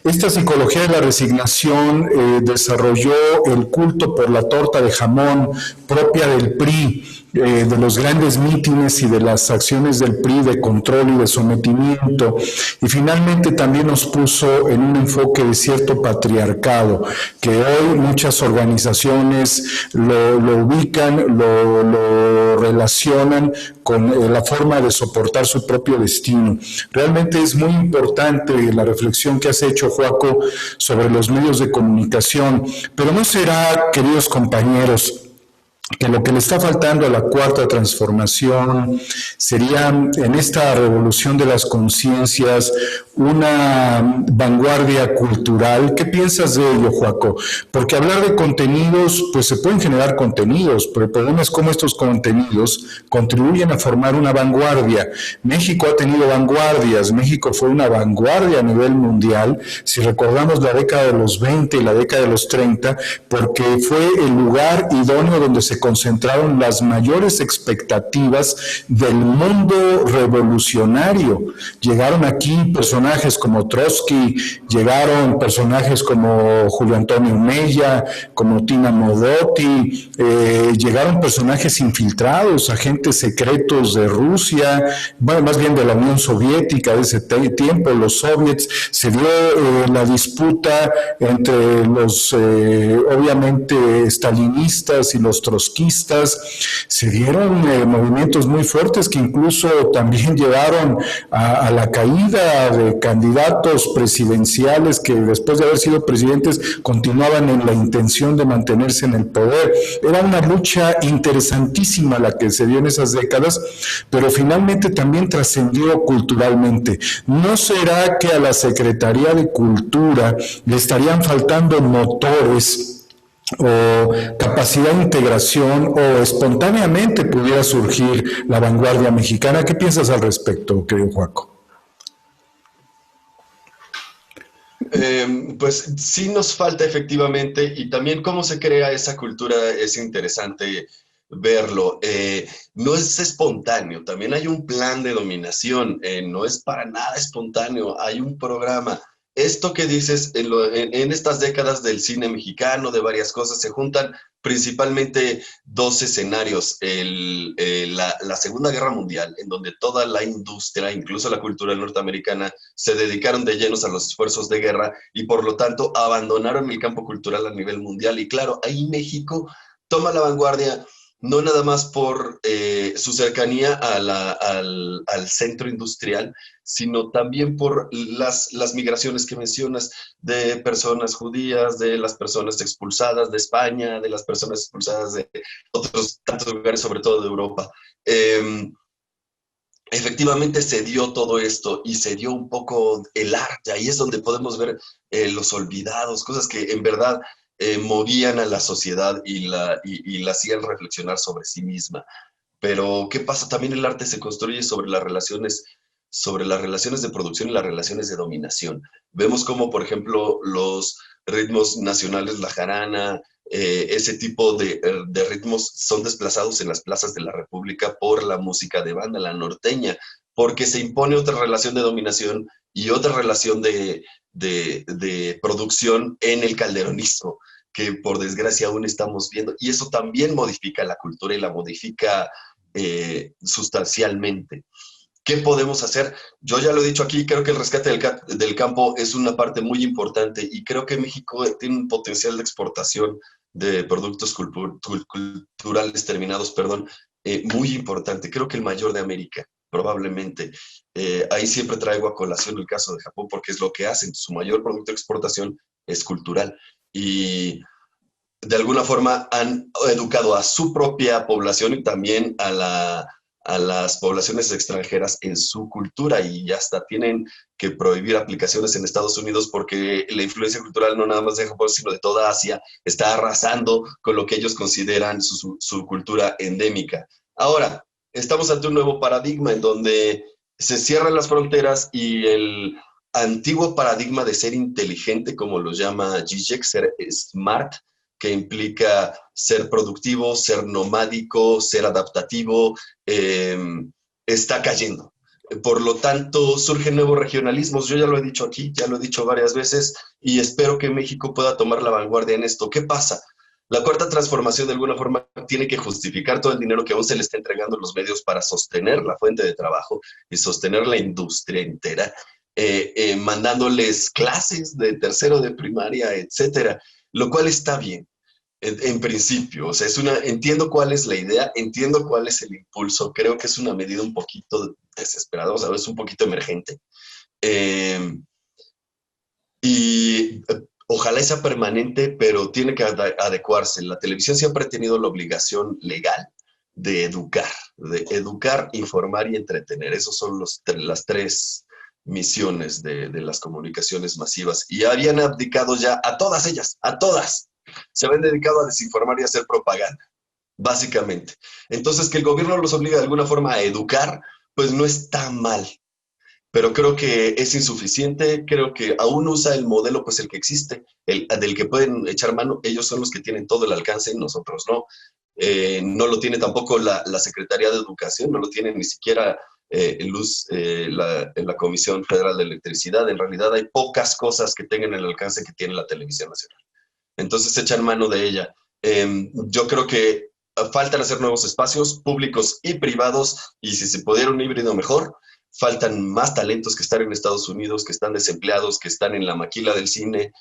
S1: Esta psicología de la resignación desarrolló el culto por la torta de jamón propia del PRI, de los grandes mítines y de las acciones del PRI de control y de sometimiento, y finalmente también nos puso en un enfoque de cierto patriarcado, que hoy muchas organizaciones lo ubican, lo relacionan con la forma de soportar su propio destino. Realmente es muy importante la reflexión que has hecho, Joaco, sobre los medios de comunicación, pero ¿no será, queridos compañeros, que lo que le está faltando a la cuarta transformación sería en esta revolución de las conciencias una vanguardia cultural? ¿Qué piensas de ello, Joaco? Porque hablar de contenidos, pues se pueden generar contenidos, pero el problema es cómo estos contenidos contribuyen a formar una vanguardia. México ha tenido vanguardias, México fue una vanguardia a nivel mundial, si recordamos la década de los 20 y la década de los 30, porque fue el lugar idóneo donde se concentraron las mayores expectativas del mundo revolucionario. Llegaron aquí personajes como Trotsky, llegaron personajes como Julio Antonio Mella, como Tina Modotti, llegaron personajes infiltrados, agentes secretos de Rusia, bueno, más bien de la Unión Soviética de ese tiempo, los soviets. Se dio la disputa entre los obviamente stalinistas y los trotskistas. Se dieron movimientos muy fuertes que incluso también llevaron a la caída de candidatos presidenciales que después de haber sido presidentes continuaban en la intención de mantenerse en el poder. Era una lucha interesantísima la que se dio en esas décadas, pero finalmente también trascendió culturalmente. ¿No será que a la Secretaría de Cultura le estarían faltando motores o capacidad de integración, o espontáneamente pudiera surgir la vanguardia mexicana? ¿Qué piensas al respecto, querido Joaco?
S4: Pues sí nos falta efectivamente, y también cómo se crea esa cultura es interesante verlo. No es espontáneo, también hay un plan de dominación, no es para nada espontáneo, hay un programa. Esto que dices, en estas décadas del cine mexicano, de varias cosas, se juntan principalmente dos escenarios. La Segunda Guerra Mundial, en donde toda la industria, incluso la cultura norteamericana, se dedicaron de llenos a los esfuerzos de guerra y por lo tanto abandonaron el campo cultural a nivel mundial. Y claro, ahí México toma la vanguardia, no nada más por su cercanía al centro industrial, sino también por las migraciones que mencionas de personas judías, de las personas expulsadas de España, de las personas expulsadas de otros tantos lugares, sobre todo de Europa. Efectivamente se dio todo esto y se dio un poco el arte. Ahí es donde podemos ver los olvidados, cosas que en verdad movían a la sociedad y la hacían reflexionar sobre sí misma. Pero, ¿qué pasa? También el arte se construye sobre las relaciones de producción y las relaciones de dominación. Vemos como, por ejemplo, los ritmos nacionales, la jarana, ese tipo de ritmos son desplazados en las plazas de la República por la música de banda, la norteña, porque se impone otra relación de dominación y otra relación de producción en el calderonismo, que por desgracia aún estamos viendo. Y eso también modifica la cultura y la modifica sustancialmente. ¿Qué podemos hacer? Yo ya lo he dicho aquí, creo que el rescate del campo es una parte muy importante y creo que México tiene un potencial de exportación de productos culturales terminados, muy importante. Creo que el mayor de América, probablemente. Ahí siempre traigo a colación el caso de Japón porque es lo que hacen. Su mayor producto de exportación es cultural y de alguna forma han educado a su propia población y también a a las poblaciones extranjeras en su cultura y hasta tienen que prohibir aplicaciones en Estados Unidos porque la influencia cultural no nada más de Japón, sino de toda Asia, está arrasando con lo que ellos consideran su cultura endémica. Ahora, estamos ante un nuevo paradigma en donde se cierran las fronteras y el antiguo paradigma de ser inteligente, como lo llama Zizek, ser smart, que implica ser productivo, ser nomádico, ser adaptativo, está cayendo. Por lo tanto, surgen nuevos regionalismos. Yo ya lo he dicho aquí, ya lo he dicho varias veces, y espero que México pueda tomar la vanguardia en esto. ¿Qué pasa? La cuarta transformación, de alguna forma, tiene que justificar todo el dinero que aún se le está entregando a los medios para sostener la fuente de trabajo y sostener la industria entera, mandándoles clases de tercero de primaria, etcétera, lo cual está bien. En principio, o sea, entiendo cuál es la idea, entiendo cuál es el impulso, creo que es una medida un poquito desesperada, o sea, es un poquito emergente. Ojalá sea permanente, pero tiene que adecuarse. La televisión siempre ha tenido la obligación legal de educar, informar y entretener. Esos son las tres misiones de las comunicaciones masivas. Y habían abdicado ya a todas ellas, a todas. Se habían dedicado a desinformar y a hacer propaganda, básicamente. Entonces, que el gobierno los obliga de alguna forma a educar, pues no está mal. Pero creo que es insuficiente, creo que aún usa el modelo, pues el que existe, del que pueden echar mano. Ellos son los que tienen todo el alcance, nosotros no. No lo tiene tampoco la Secretaría de Educación, no lo tiene ni siquiera la Comisión Federal de Electricidad. En realidad hay pocas cosas que tengan el alcance que tiene la Televisión Nacional. Entonces echan mano de ella. Yo creo que faltan hacer nuevos espacios públicos y privados, y si se pudiera un híbrido mejor. Faltan más talentos que están en Estados Unidos, que están desempleados, que están en la maquila del cine.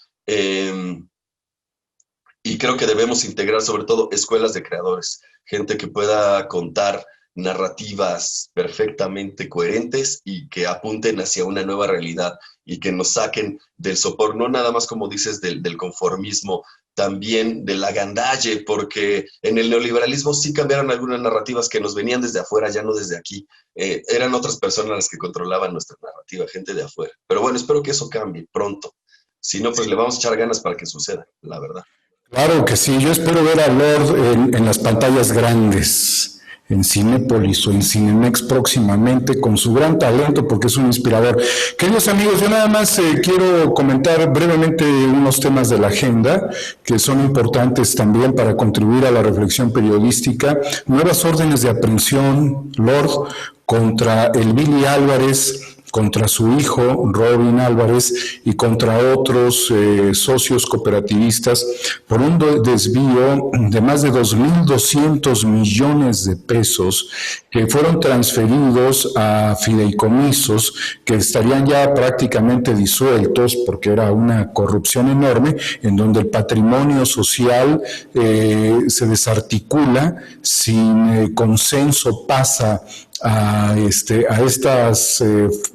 S4: Y creo que debemos integrar sobre todo escuelas de creadores, gente que pueda contar narrativas perfectamente coherentes y que apunten hacia una nueva realidad y que nos saquen del sopor, no nada más como dices del conformismo, también del agandalle, porque en el neoliberalismo sí cambiaron algunas narrativas que nos venían desde afuera, ya no desde aquí. Eran otras personas las que controlaban nuestra narrativa, gente de afuera. Pero bueno, espero que eso cambie pronto. Si no, pues le vamos a echar ganas para que suceda, la verdad.
S1: Claro que sí, yo espero ver a Lord en las pantallas grandes, en Cinépolis o en Cinemex próximamente, con su gran talento, porque es un inspirador. Queridos amigos, yo nada más quiero comentar brevemente unos temas de la agenda que son importantes también para contribuir a la reflexión periodística. Nuevas órdenes de aprehensión, Lord, contra el Billy Álvarez, contra su hijo, Robin Álvarez, y contra otros socios cooperativistas por un desvío de más de 2.200 millones de pesos que fueron transferidos a fideicomisos que estarían ya prácticamente disueltos porque era una corrupción enorme en donde el patrimonio social se desarticula, sin consenso pasa a estos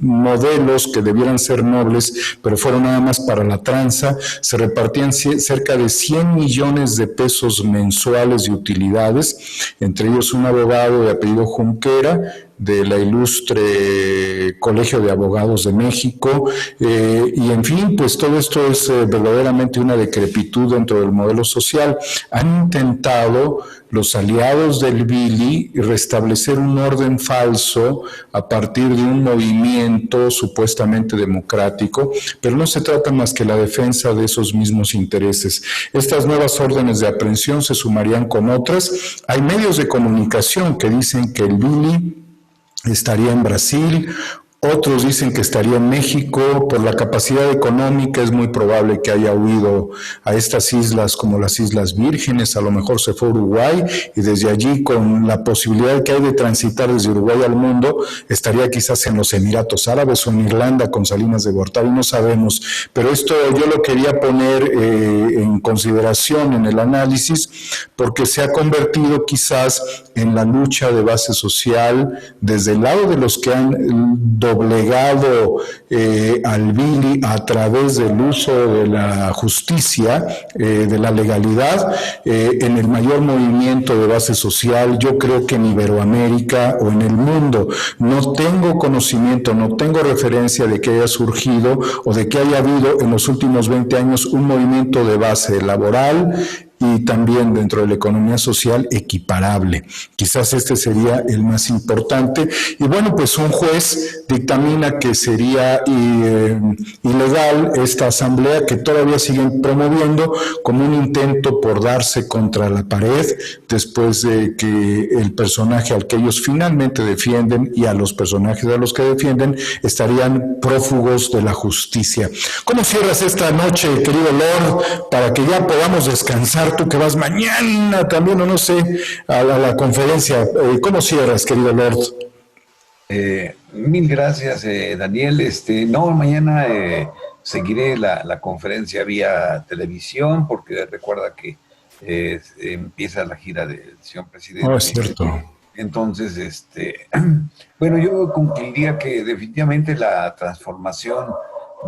S1: modelos que debieran ser nobles, pero fueron nada más para la tranza. Se repartían cerca de 100 millones de pesos mensuales de utilidades, entre ellos un abogado de apellido Junquera, de la ilustre Colegio de Abogados de México, y en fin, pues todo esto es verdaderamente una decrepitud dentro del modelo social. Han intentado los aliados del Billy restablecer un orden falso a partir de un movimiento supuestamente democrático, pero no se trata más que la defensa de esos mismos intereses. Estas nuevas órdenes de aprehensión se sumarían con otras. Hay medios de comunicación que dicen que el Billy estaría en Brasil, otros dicen que estaría en México. Por la capacidad económica es muy probable que haya huido a estas islas como las Islas Vírgenes, a lo mejor se fue a Uruguay y desde allí, con la posibilidad que hay de transitar desde Uruguay al mundo, estaría quizás en los Emiratos Árabes o en Irlanda con Salinas de Gortari, no sabemos, pero esto yo lo quería poner en consideración en el análisis porque se ha convertido quizás en la lucha de base social desde el lado de los que han doblegado al Vili a través del uso de la justicia, de la legalidad, en el mayor movimiento de base social, yo creo que en Iberoamérica o en el mundo. No tengo conocimiento, no tengo referencia de que haya surgido o de que haya habido en los últimos 20 años un movimiento de base laboral y también dentro de la economía social equiparable. Quizás este sería el más importante. Y bueno, pues un juez dictamina que sería ilegal esta asamblea que todavía siguen promoviendo como un intento por darse contra la pared después de que el personaje al que ellos finalmente defienden y a los personajes a los que defienden estarían prófugos de la justicia. ¿Cómo cierras esta noche, querido Lord, para que ya podamos descansar? Tú que vas mañana también, o no sé, a la conferencia. ¿Cómo cierras, querido Lord?
S2: Mil gracias, Daniel. No, mañana seguiré la conferencia vía televisión, porque recuerda que empieza la gira del señor presidente.
S1: No, es cierto.
S2: Entonces, bueno, yo concluiría que definitivamente la transformación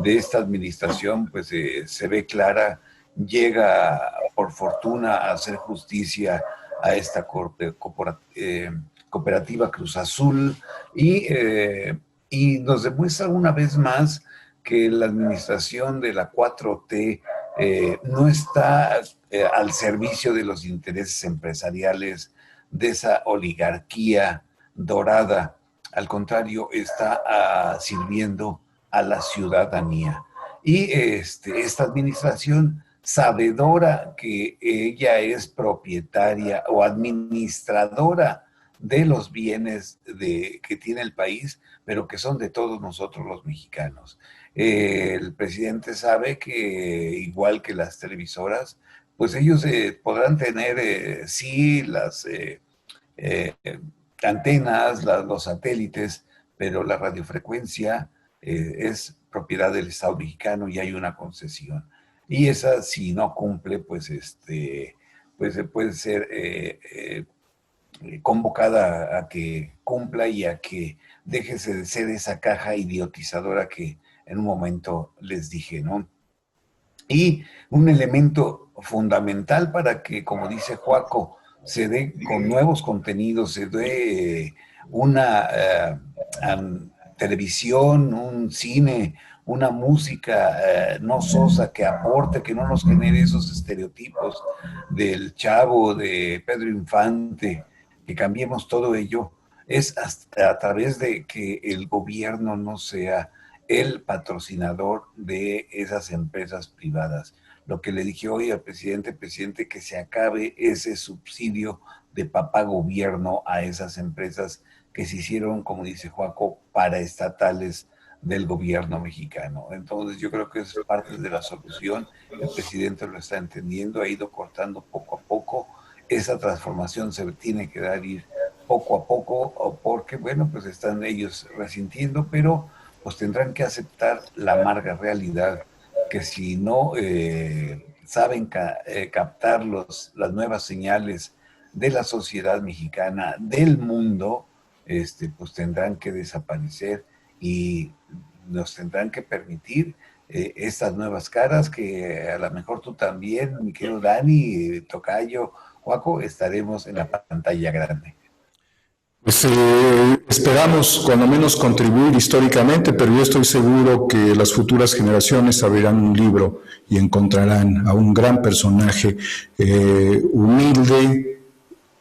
S2: de esta administración, pues se ve clara, llega por fortuna a hacer justicia a esta cooperativa Cruz Azul y nos demuestra una vez más que la administración de la 4T no está al servicio de los intereses empresariales de esa oligarquía dorada. Al contrario, está sirviendo a la ciudadanía. Y esta administración, sabedora que ella es propietaria o administradora de los bienes que tiene el país, pero que son de todos nosotros los mexicanos. El presidente sabe que, igual que las televisoras, pues ellos podrán tener, sí, las antenas, los satélites, pero la radiofrecuencia es propiedad del Estado mexicano y hay una concesión. Y esa, si no cumple, pues puede ser convocada a que cumpla y a que deje de ser esa caja idiotizadora que en un momento les dije, ¿no? Y un elemento fundamental para que, como dice Joaco, se dé con nuevos contenidos, se dé una televisión, un cine, una música no sosa que aporte, que no nos genere esos estereotipos del Chavo, de Pedro Infante, que cambiemos todo ello, es a través de que el gobierno no sea el patrocinador de esas empresas privadas. Lo que le dije hoy al presidente, que se acabe ese subsidio de papá gobierno a esas empresas que se hicieron, como dice Joaco, paraestatales del gobierno mexicano. Entonces yo creo que es parte de la solución. El presidente lo está entendiendo, ha ido cortando poco a poco. Esa transformación se tiene que dar ir poco a poco, porque, bueno, pues están ellos resintiendo, pero pues tendrán que aceptar la amarga realidad que si no saben captar las nuevas señales de la sociedad mexicana, del mundo, pues tendrán que desaparecer y nos tendrán que permitir estas nuevas caras que a lo mejor tú también, mi querido Dani, Tocayo, Joaco, estaremos en la pantalla grande.
S1: Pues esperamos cuando menos contribuir históricamente, pero yo estoy seguro que las futuras generaciones abrirán un libro y encontrarán a un gran personaje humilde,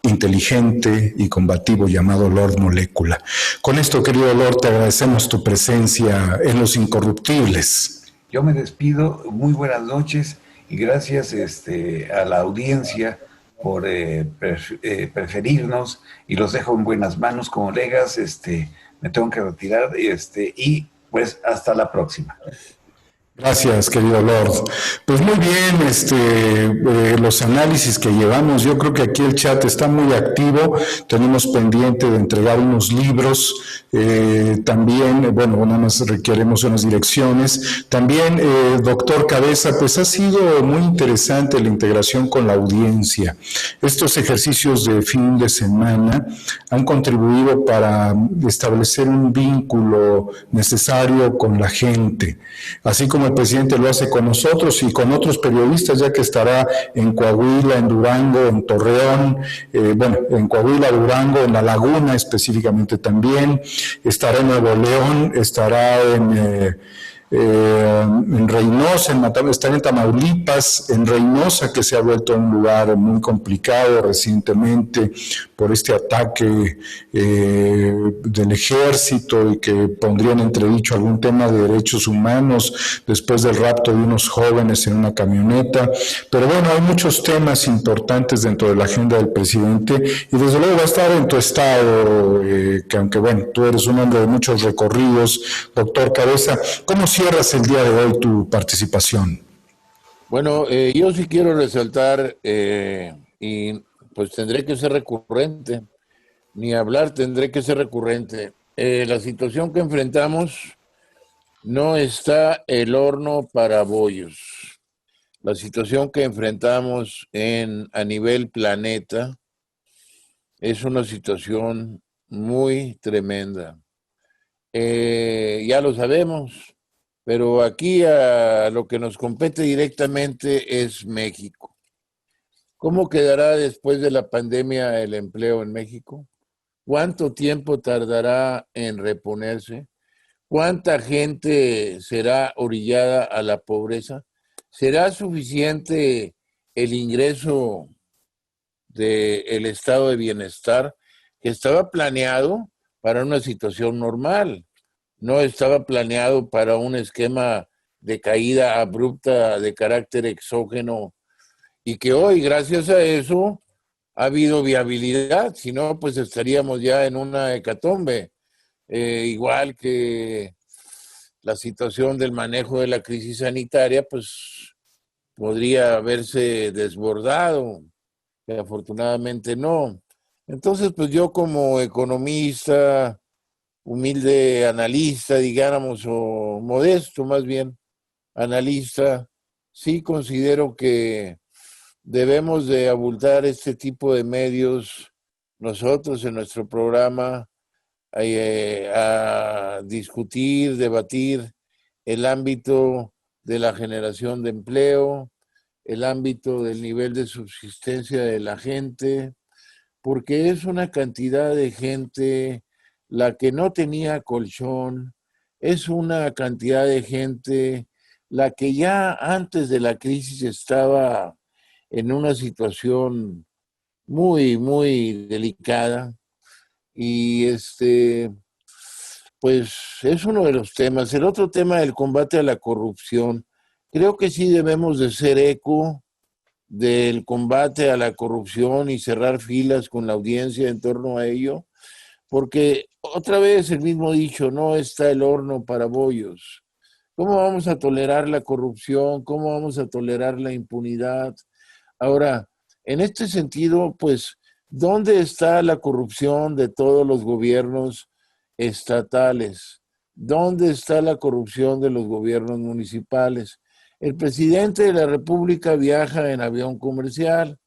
S1: inteligente y combativo llamado Lord Molécula. Con esto, querido Lord, te agradecemos tu presencia en Los Incorruptibles.
S2: Yo me despido, muy buenas noches y gracias a la audiencia por preferirnos, y los dejo en buenas manos, colegas. Me tengo que retirar y pues hasta la próxima.
S1: Gracias, querido Lord. Pues muy bien, los análisis que llevamos, yo creo que aquí el chat está muy activo, tenemos pendiente de entregar unos libros, también, bueno, nada más requeremos unas direcciones. También, doctor Cabeza, pues ha sido muy interesante la integración con la audiencia. Estos ejercicios de fin de semana han contribuido para establecer un vínculo necesario con la gente, así como el presidente lo hace con nosotros y con otros periodistas, ya que estará en Coahuila, en Durango, en Torreón, en Coahuila, Durango, en La Laguna específicamente también, estará en Nuevo León, estará en Reynosa, estará en Tamaulipas, en Reynosa, que se ha vuelto un lugar muy complicado recientemente por este ataque del ejército y que pondría en entredicho algún tema de derechos humanos después del rapto de unos jóvenes en una camioneta. Pero bueno, hay muchos temas importantes dentro de la agenda del presidente y desde luego va a estar en tu estado, que aunque bueno, tú eres un hombre de muchos recorridos, doctor Cabeza. ¿Cómo cierras el día de hoy tu participación?
S3: Bueno, yo sí quiero resaltar, y pues tendré que ser recurrente, ni hablar, tendré que ser recurrente. La situación que enfrentamos no está el horno para bollos. La situación que enfrentamos a nivel planeta es una situación muy tremenda. Ya lo sabemos, pero aquí a lo que nos compete directamente es México. ¿Cómo quedará después de la pandemia el empleo en México? ¿Cuánto tiempo tardará en reponerse? ¿Cuánta gente será orillada a la pobreza? ¿Será suficiente el ingreso del estado de bienestar que estaba planeado para una situación normal? No estaba planeado para un esquema de caída abrupta de carácter exógeno y que hoy, gracias a eso, ha habido viabilidad. Si no, pues estaríamos ya en una hecatombe. Igual que la situación del manejo de la crisis sanitaria, pues podría haberse desbordado, que afortunadamente no. Entonces, pues yo como economista, humilde analista, digamos, o modesto más bien, analista, sí considero que debemos de abultar este tipo de medios nosotros en nuestro programa a discutir, debatir el ámbito de la generación de empleo, el ámbito del nivel de subsistencia de la gente, porque es una cantidad de gente la que no tenía colchón, es una cantidad de gente la que ya antes de la crisis estaba en una situación muy, muy delicada y pues es uno de los temas. El otro tema del combate a la corrupción, creo que sí debemos de ser eco del combate a la corrupción y cerrar filas con la audiencia en torno a ello, porque otra vez el mismo dicho, no está el horno para bollos. ¿Cómo vamos a tolerar la corrupción? ¿Cómo vamos a tolerar la impunidad? Ahora, en este sentido, pues, ¿dónde está la corrupción de todos los gobiernos estatales? ¿Dónde está la corrupción de los gobiernos municipales? El presidente de la República viaja en avión comercial.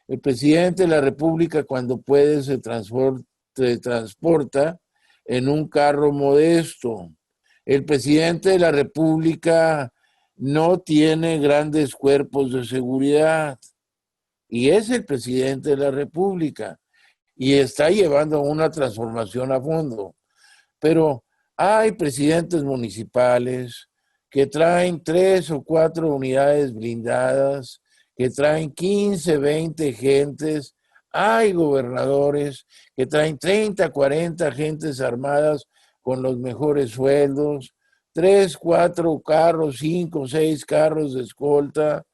S3: El presidente de la República, cuando puede, se transporta en un carro modesto. El presidente de la República no tiene grandes cuerpos de seguridad y es el presidente de la República y está llevando una transformación a fondo. Pero hay presidentes municipales que traen 3 o 4 unidades blindadas, que traen 15, 20 gentes. Hay gobernadores que traen 30, 40 gentes armadas con los mejores sueldos, 3, 4 carros, 5, 6 carros de escolta,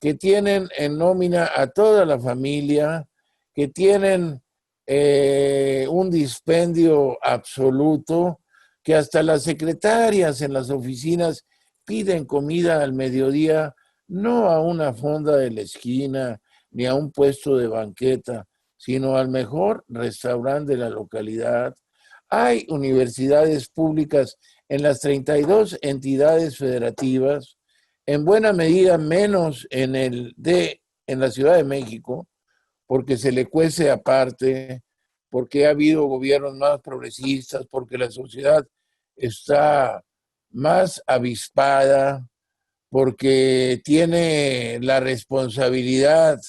S3: que tienen en nómina a toda la familia, que tienen un dispendio absoluto, que hasta las secretarias en las oficinas piden comida al mediodía no a una fonda de la esquina ni a un puesto de banqueta, sino al mejor restaurante de la localidad. Hay universidades públicas en las 32 entidades federativas, en buena medida menos en la Ciudad de México, porque se le cuece aparte, porque ha habido gobiernos más progresistas, porque la sociedad está más avispada, porque tiene la responsabilidad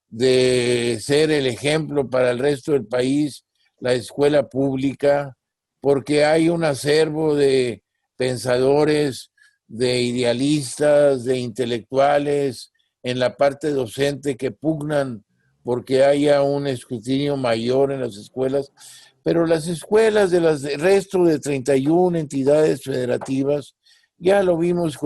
S3: de ser el ejemplo para el resto del país, la escuela pública, porque hay un acervo de pensadores, de idealistas, de intelectuales en la parte docente que pugnan porque haya un escrutinio mayor en las escuelas, pero las escuelas del resto de 31 entidades federativas, ya lo vimos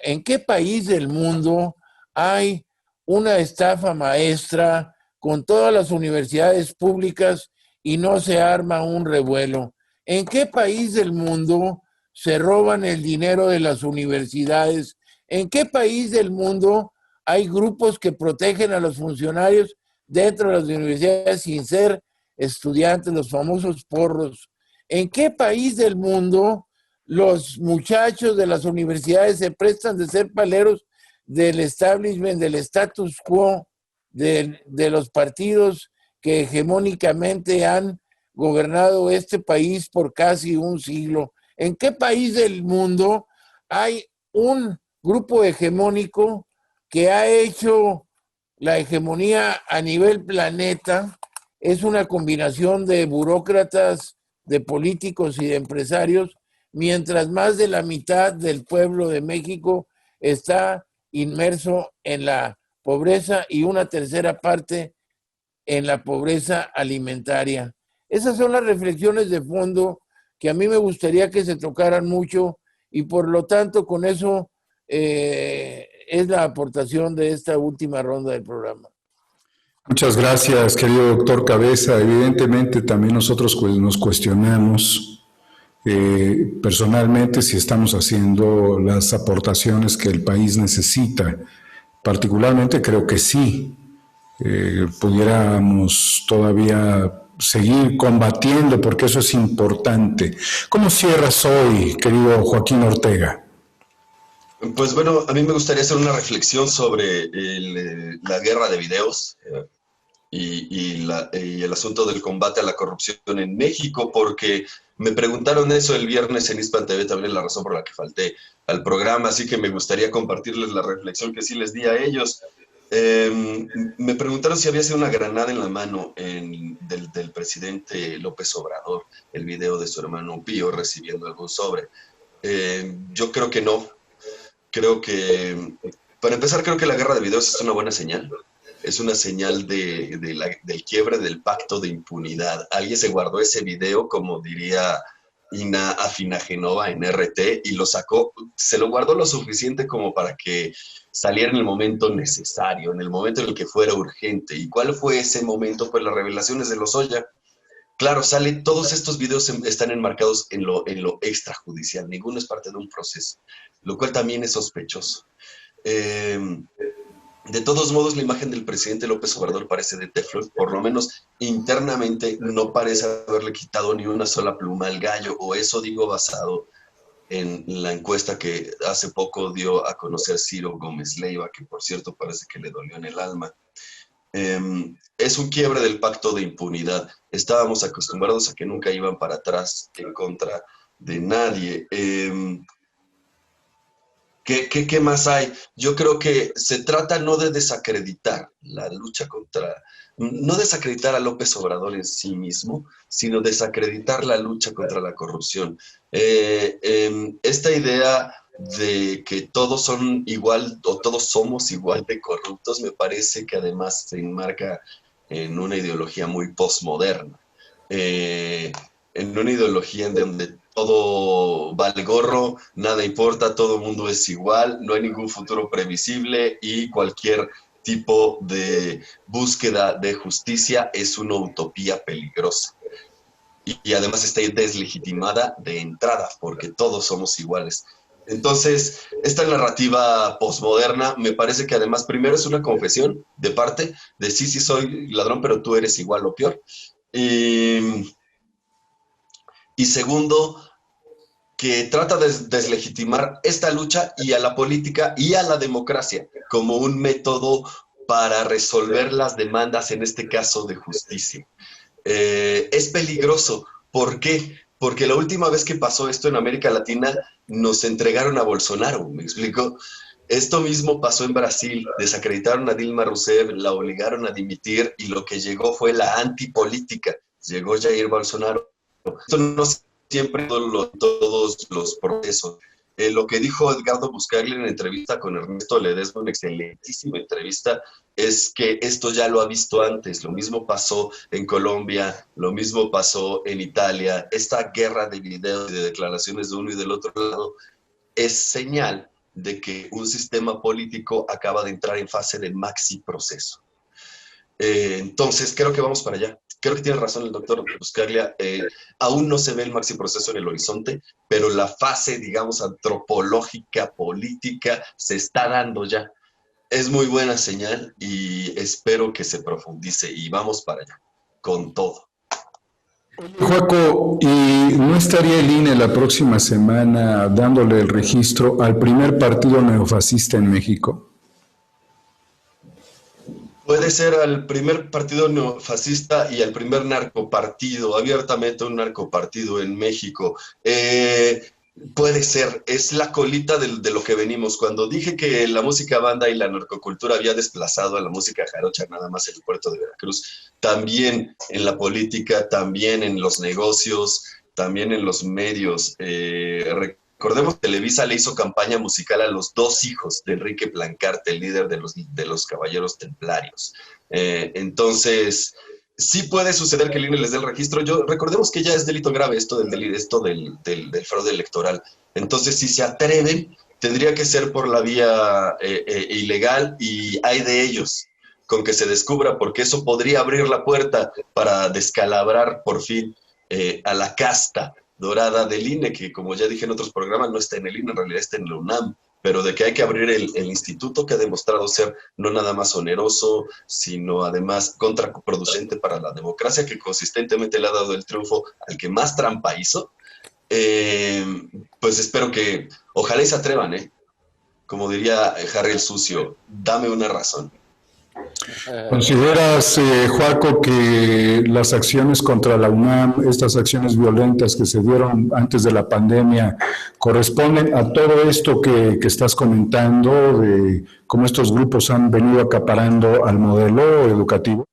S3: ¿en qué país del mundo hay una estafa maestra con todas las universidades públicas y no se arma un revuelo? ¿En qué país del mundo se roban el dinero de las universidades? ¿En qué país del mundo hay grupos que protegen a los funcionarios dentro de las universidades sin ser estudiantes, los famosos porros? ¿En qué país del mundo los muchachos de las universidades se prestan de ser paleros del establishment, del status quo, de los partidos que hegemónicamente han gobernado este país por casi un siglo? ¿En qué país del mundo hay un grupo hegemónico que ha hecho la hegemonía a nivel planeta? Es una combinación de burócratas, de políticos y de empresarios, mientras más de la mitad del pueblo de México está inmerso en la pobreza y una tercera parte en la pobreza alimentaria. Esas son las reflexiones de fondo que a mí me gustaría que se tocaran mucho, y por lo tanto con eso es la aportación de esta última ronda del programa.
S1: Muchas gracias, querido doctor Cabeza. Evidentemente también nosotros nos cuestionamos personalmente si estamos haciendo las aportaciones que el país necesita. Particularmente creo que sí. Pudiéramos todavía seguir combatiendo porque eso es importante. ¿Cómo cierras hoy, querido Joaquín Ortega?
S4: Pues bueno, a mí me gustaría hacer una reflexión sobre la guerra de videos y el asunto del combate a la corrupción en México, porque me preguntaron eso el viernes en Hispan TV, también la razón por la que falté al programa, así que me gustaría compartirles la reflexión que sí les di a ellos. Me preguntaron si había sido una granada en la mano del presidente López Obrador, el video de su hermano Pío recibiendo algún sobre. Yo creo que no. Creo que, para empezar, creo que la guerra de videos es una buena señal. Es una señal del quiebre del pacto de impunidad. Alguien se guardó ese video, como diría Ina Afinagenova en RT, y lo sacó, se lo guardó lo suficiente como para que saliera en el momento necesario, en el momento en el que fuera urgente. ¿Y cuál fue ese momento? Pues las revelaciones de Lozoya. Claro, todos estos videos están enmarcados en lo extrajudicial, ninguno es parte de un proceso, lo cual también es sospechoso. De todos modos, la imagen del presidente López Obrador parece de teflón, por lo menos internamente no parece haberle quitado ni una sola pluma al gallo, o eso digo basado en la encuesta que hace poco dio a conocer Ciro Gómez Leiva, que por cierto parece que le dolió en el alma. Es un quiebre del pacto de impunidad. Estábamos acostumbrados a que nunca iban para atrás en contra de nadie. ¿Qué más hay? Yo creo que se trata no de desacreditar la lucha no desacreditar a López Obrador en sí mismo, sino desacreditar la lucha contra la corrupción. Esta idea de que todos son igual o todos somos igual de corruptos me parece que además se enmarca en una ideología muy postmoderna, en una ideología en donde todo vale gorro, nada importa, todo el mundo es igual, no hay ningún futuro previsible y cualquier tipo de búsqueda de justicia es una utopía peligrosa. Y además está deslegitimada de entrada porque todos somos iguales. Entonces, esta narrativa posmoderna me parece que además primero es una confesión de parte de sí soy ladrón, pero tú eres igual o peor. Y segundo, que trata de deslegitimar esta lucha y a la política y a la democracia como un método para resolver las demandas, en este caso de justicia. Es peligroso. ¿Por qué? Porque la última vez que pasó esto en América Latina nos entregaron a Bolsonaro, ¿me explico? Esto mismo pasó en Brasil, desacreditaron a Dilma Rousseff, la obligaron a dimitir y lo que llegó fue la antipolítica, llegó Jair Bolsonaro. Esto no siempre todos los procesos. Lo que dijo Edgardo Buscaglia en la entrevista con Ernesto Ledesma, una excelentísima entrevista, es que esto ya lo ha visto antes. Lo mismo pasó en Colombia, lo mismo pasó en Italia. Esta guerra de videos y de declaraciones de uno y del otro lado es señal de que un sistema político acaba de entrar en fase de maxi proceso. Entonces, creo que vamos para allá. Creo que tiene razón el doctor Buscaglia. Aún no se ve el maxi proceso en el horizonte, pero la fase, digamos, antropológica, política, se está dando ya. Es muy buena señal y espero que se profundice y vamos para allá, con todo.
S1: Joaco, ¿y no estaría el INE la próxima semana dándole el registro al primer partido neofascista en México?
S4: Puede ser al primer partido neofascista y al primer narcopartido, abiertamente un narcopartido en México. Puede ser, es la colita de lo que venimos. Cuando dije que la música banda y la narcocultura había desplazado a la música jarocha nada más en el puerto de Veracruz, también en la política, también en los negocios, también en los medios. Recordemos que Televisa le hizo campaña musical a los dos hijos de Enrique Plancarte, el líder de los Caballeros Templarios. Entonces, sí puede suceder que el INE les dé el registro. Recordemos que ya es delito grave esto del fraude electoral. Entonces, si se atreven, tendría que ser por la vía ilegal y hay de ellos con que se descubra, porque eso podría abrir la puerta para descalabrar por fin a la casta dorada del INE, que como ya dije en otros programas, no está en el INE, en realidad está en la UNAM, pero de que hay que abrir el instituto que ha demostrado ser no nada más oneroso, sino además contraproducente para la democracia, que consistentemente le ha dado el triunfo al que más trampa hizo, pues espero que, ojalá y se atrevan, como diría Harry el Sucio, dame una razón.
S1: ¿Consideras, Joaco, que las acciones contra la UNAM, estas acciones violentas que se dieron antes de la pandemia, corresponden a todo esto que estás comentando, de cómo estos grupos han venido acaparando al modelo educativo?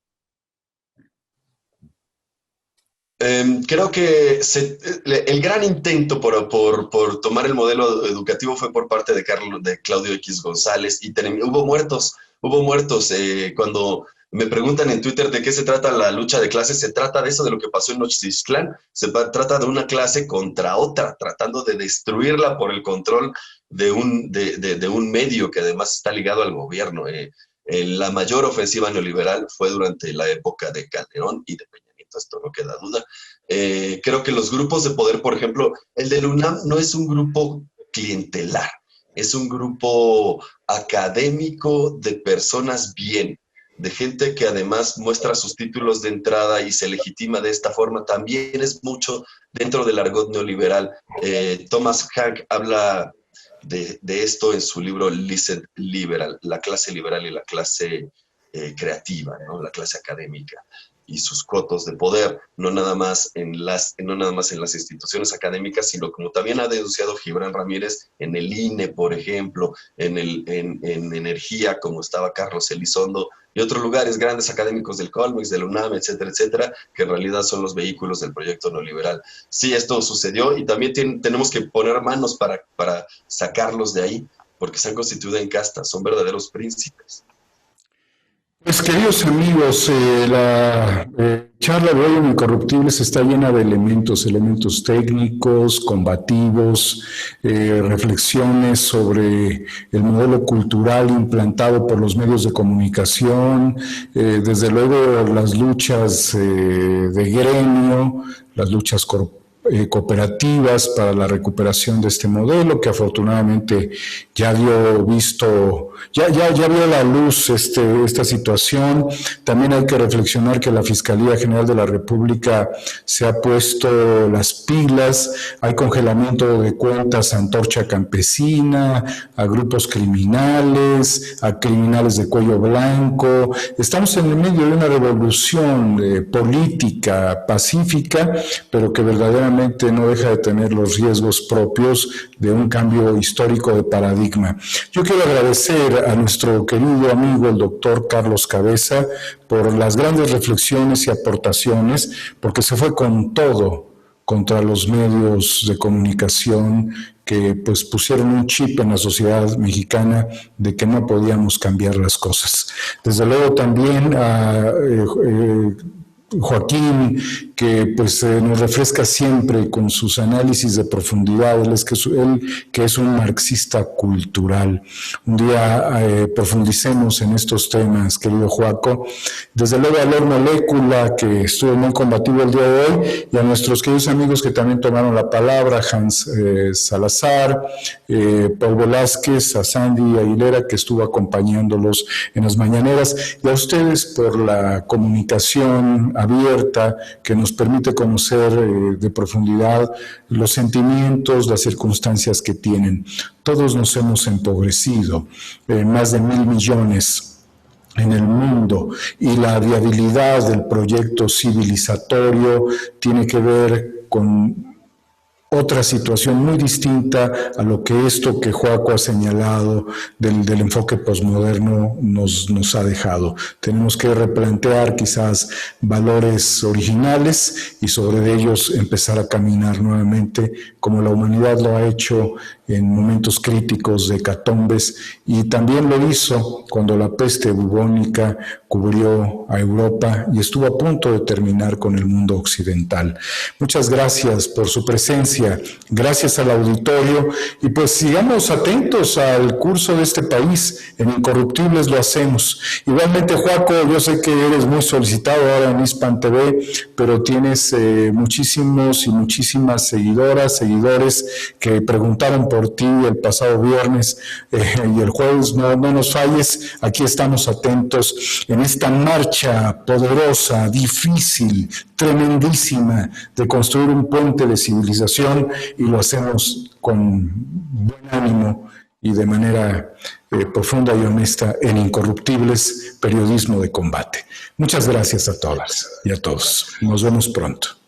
S4: Creo que el gran intento por tomar el modelo educativo fue por parte de Claudio X González y hubo muertos. Cuando me preguntan en Twitter de qué se trata la lucha de clases, se trata de eso, de lo que pasó en Nochistlán. Se trata de una clase contra otra, tratando de destruirla por el control de un medio que además está ligado al gobierno. La mayor ofensiva neoliberal fue durante la época de Calderón y de Peña Nieto, esto no queda duda. Creo que los grupos de poder, por ejemplo, el del UNAM no es un grupo clientelar, es un grupo académico de personas bien, de gente que además muestra sus títulos de entrada y se legitima de esta forma. También es mucho dentro del argot neoliberal. Thomas Hank habla de esto en su libro Listen Liberal, la clase liberal y la clase creativa, ¿no? La clase académica y sus cotos de poder, no nada más en las instituciones académicas, sino como también ha denunciado Gibran Ramírez en el INE, por ejemplo, en energía, como estaba Carlos Elizondo, y otros lugares grandes académicos del Colmex, del UNAM, etcétera, etcétera, que en realidad son los vehículos del proyecto neoliberal. Sí, esto sucedió y también tenemos que poner manos para sacarlos de ahí, porque se han constituido en castas, son verdaderos príncipes.
S1: Pues queridos amigos, la charla de hoy en Incorruptibles está llena de elementos técnicos, combativos, reflexiones sobre el modelo cultural implantado por los medios de comunicación, desde luego las luchas de gremio, las luchas cooperativas para la recuperación de este modelo, que afortunadamente ya vio la luz esta situación. También hay que reflexionar que la Fiscalía General de la República se ha puesto las pilas, hay congelamiento de cuentas a Antorcha Campesina, a grupos criminales, a criminales de cuello blanco. Estamos en el medio de una revolución política pacífica, pero que verdaderamente no deja de tener los riesgos propios de un cambio histórico de paradigma. Yo quiero agradecer a nuestro querido amigo, el doctor Carlos Cabeza, por las grandes reflexiones y aportaciones, porque se fue con todo contra los medios de comunicación que pues pusieron un chip en la sociedad mexicana de que no podíamos cambiar las cosas. Desde luego también a Joaquín, que pues nos refresca siempre con sus análisis de profundidad. Él que es un marxista cultural. Un día profundicemos en estos temas, querido Joaco. Desde luego a Lor Molécula, que estuvo muy combativo el día de hoy, y a nuestros queridos amigos que también tomaron la palabra, Hans Salazar, Paul Velázquez, a Sandy Aguilera, que estuvo acompañándolos en las mañaneras, y a ustedes por la comunicación abierta que nos permite conocer de profundidad los sentimientos, las circunstancias que tienen. Todos nos hemos empobrecido, más de 1,000 millones en el mundo, y la viabilidad del proyecto civilizatorio tiene que ver con otra situación muy distinta a lo que esto que Joaco ha señalado del enfoque posmoderno nos ha dejado. Tenemos que replantear quizás valores originales y sobre ellos empezar a caminar nuevamente como la humanidad lo ha hecho en momentos críticos de hecatombes, y también lo hizo cuando la peste bubónica cubrió a Europa y estuvo a punto de terminar con el mundo occidental. Muchas gracias por su presencia, gracias al auditorio, y pues sigamos atentos al curso de este país. En Incorruptibles lo hacemos. Igualmente, Joaco, yo sé que eres muy solicitado ahora en Hispan TV, pero tienes muchísimos y muchísimas seguidores que preguntaron por ti el pasado viernes y el jueves. No nos falles, aquí estamos atentos en esta marcha poderosa, difícil, tremendísima de construir un puente de civilización, y lo hacemos con buen ánimo y de manera profunda y honesta en Incorruptibles, periodismo de combate. Muchas gracias a todas y a todos. Nos vemos pronto.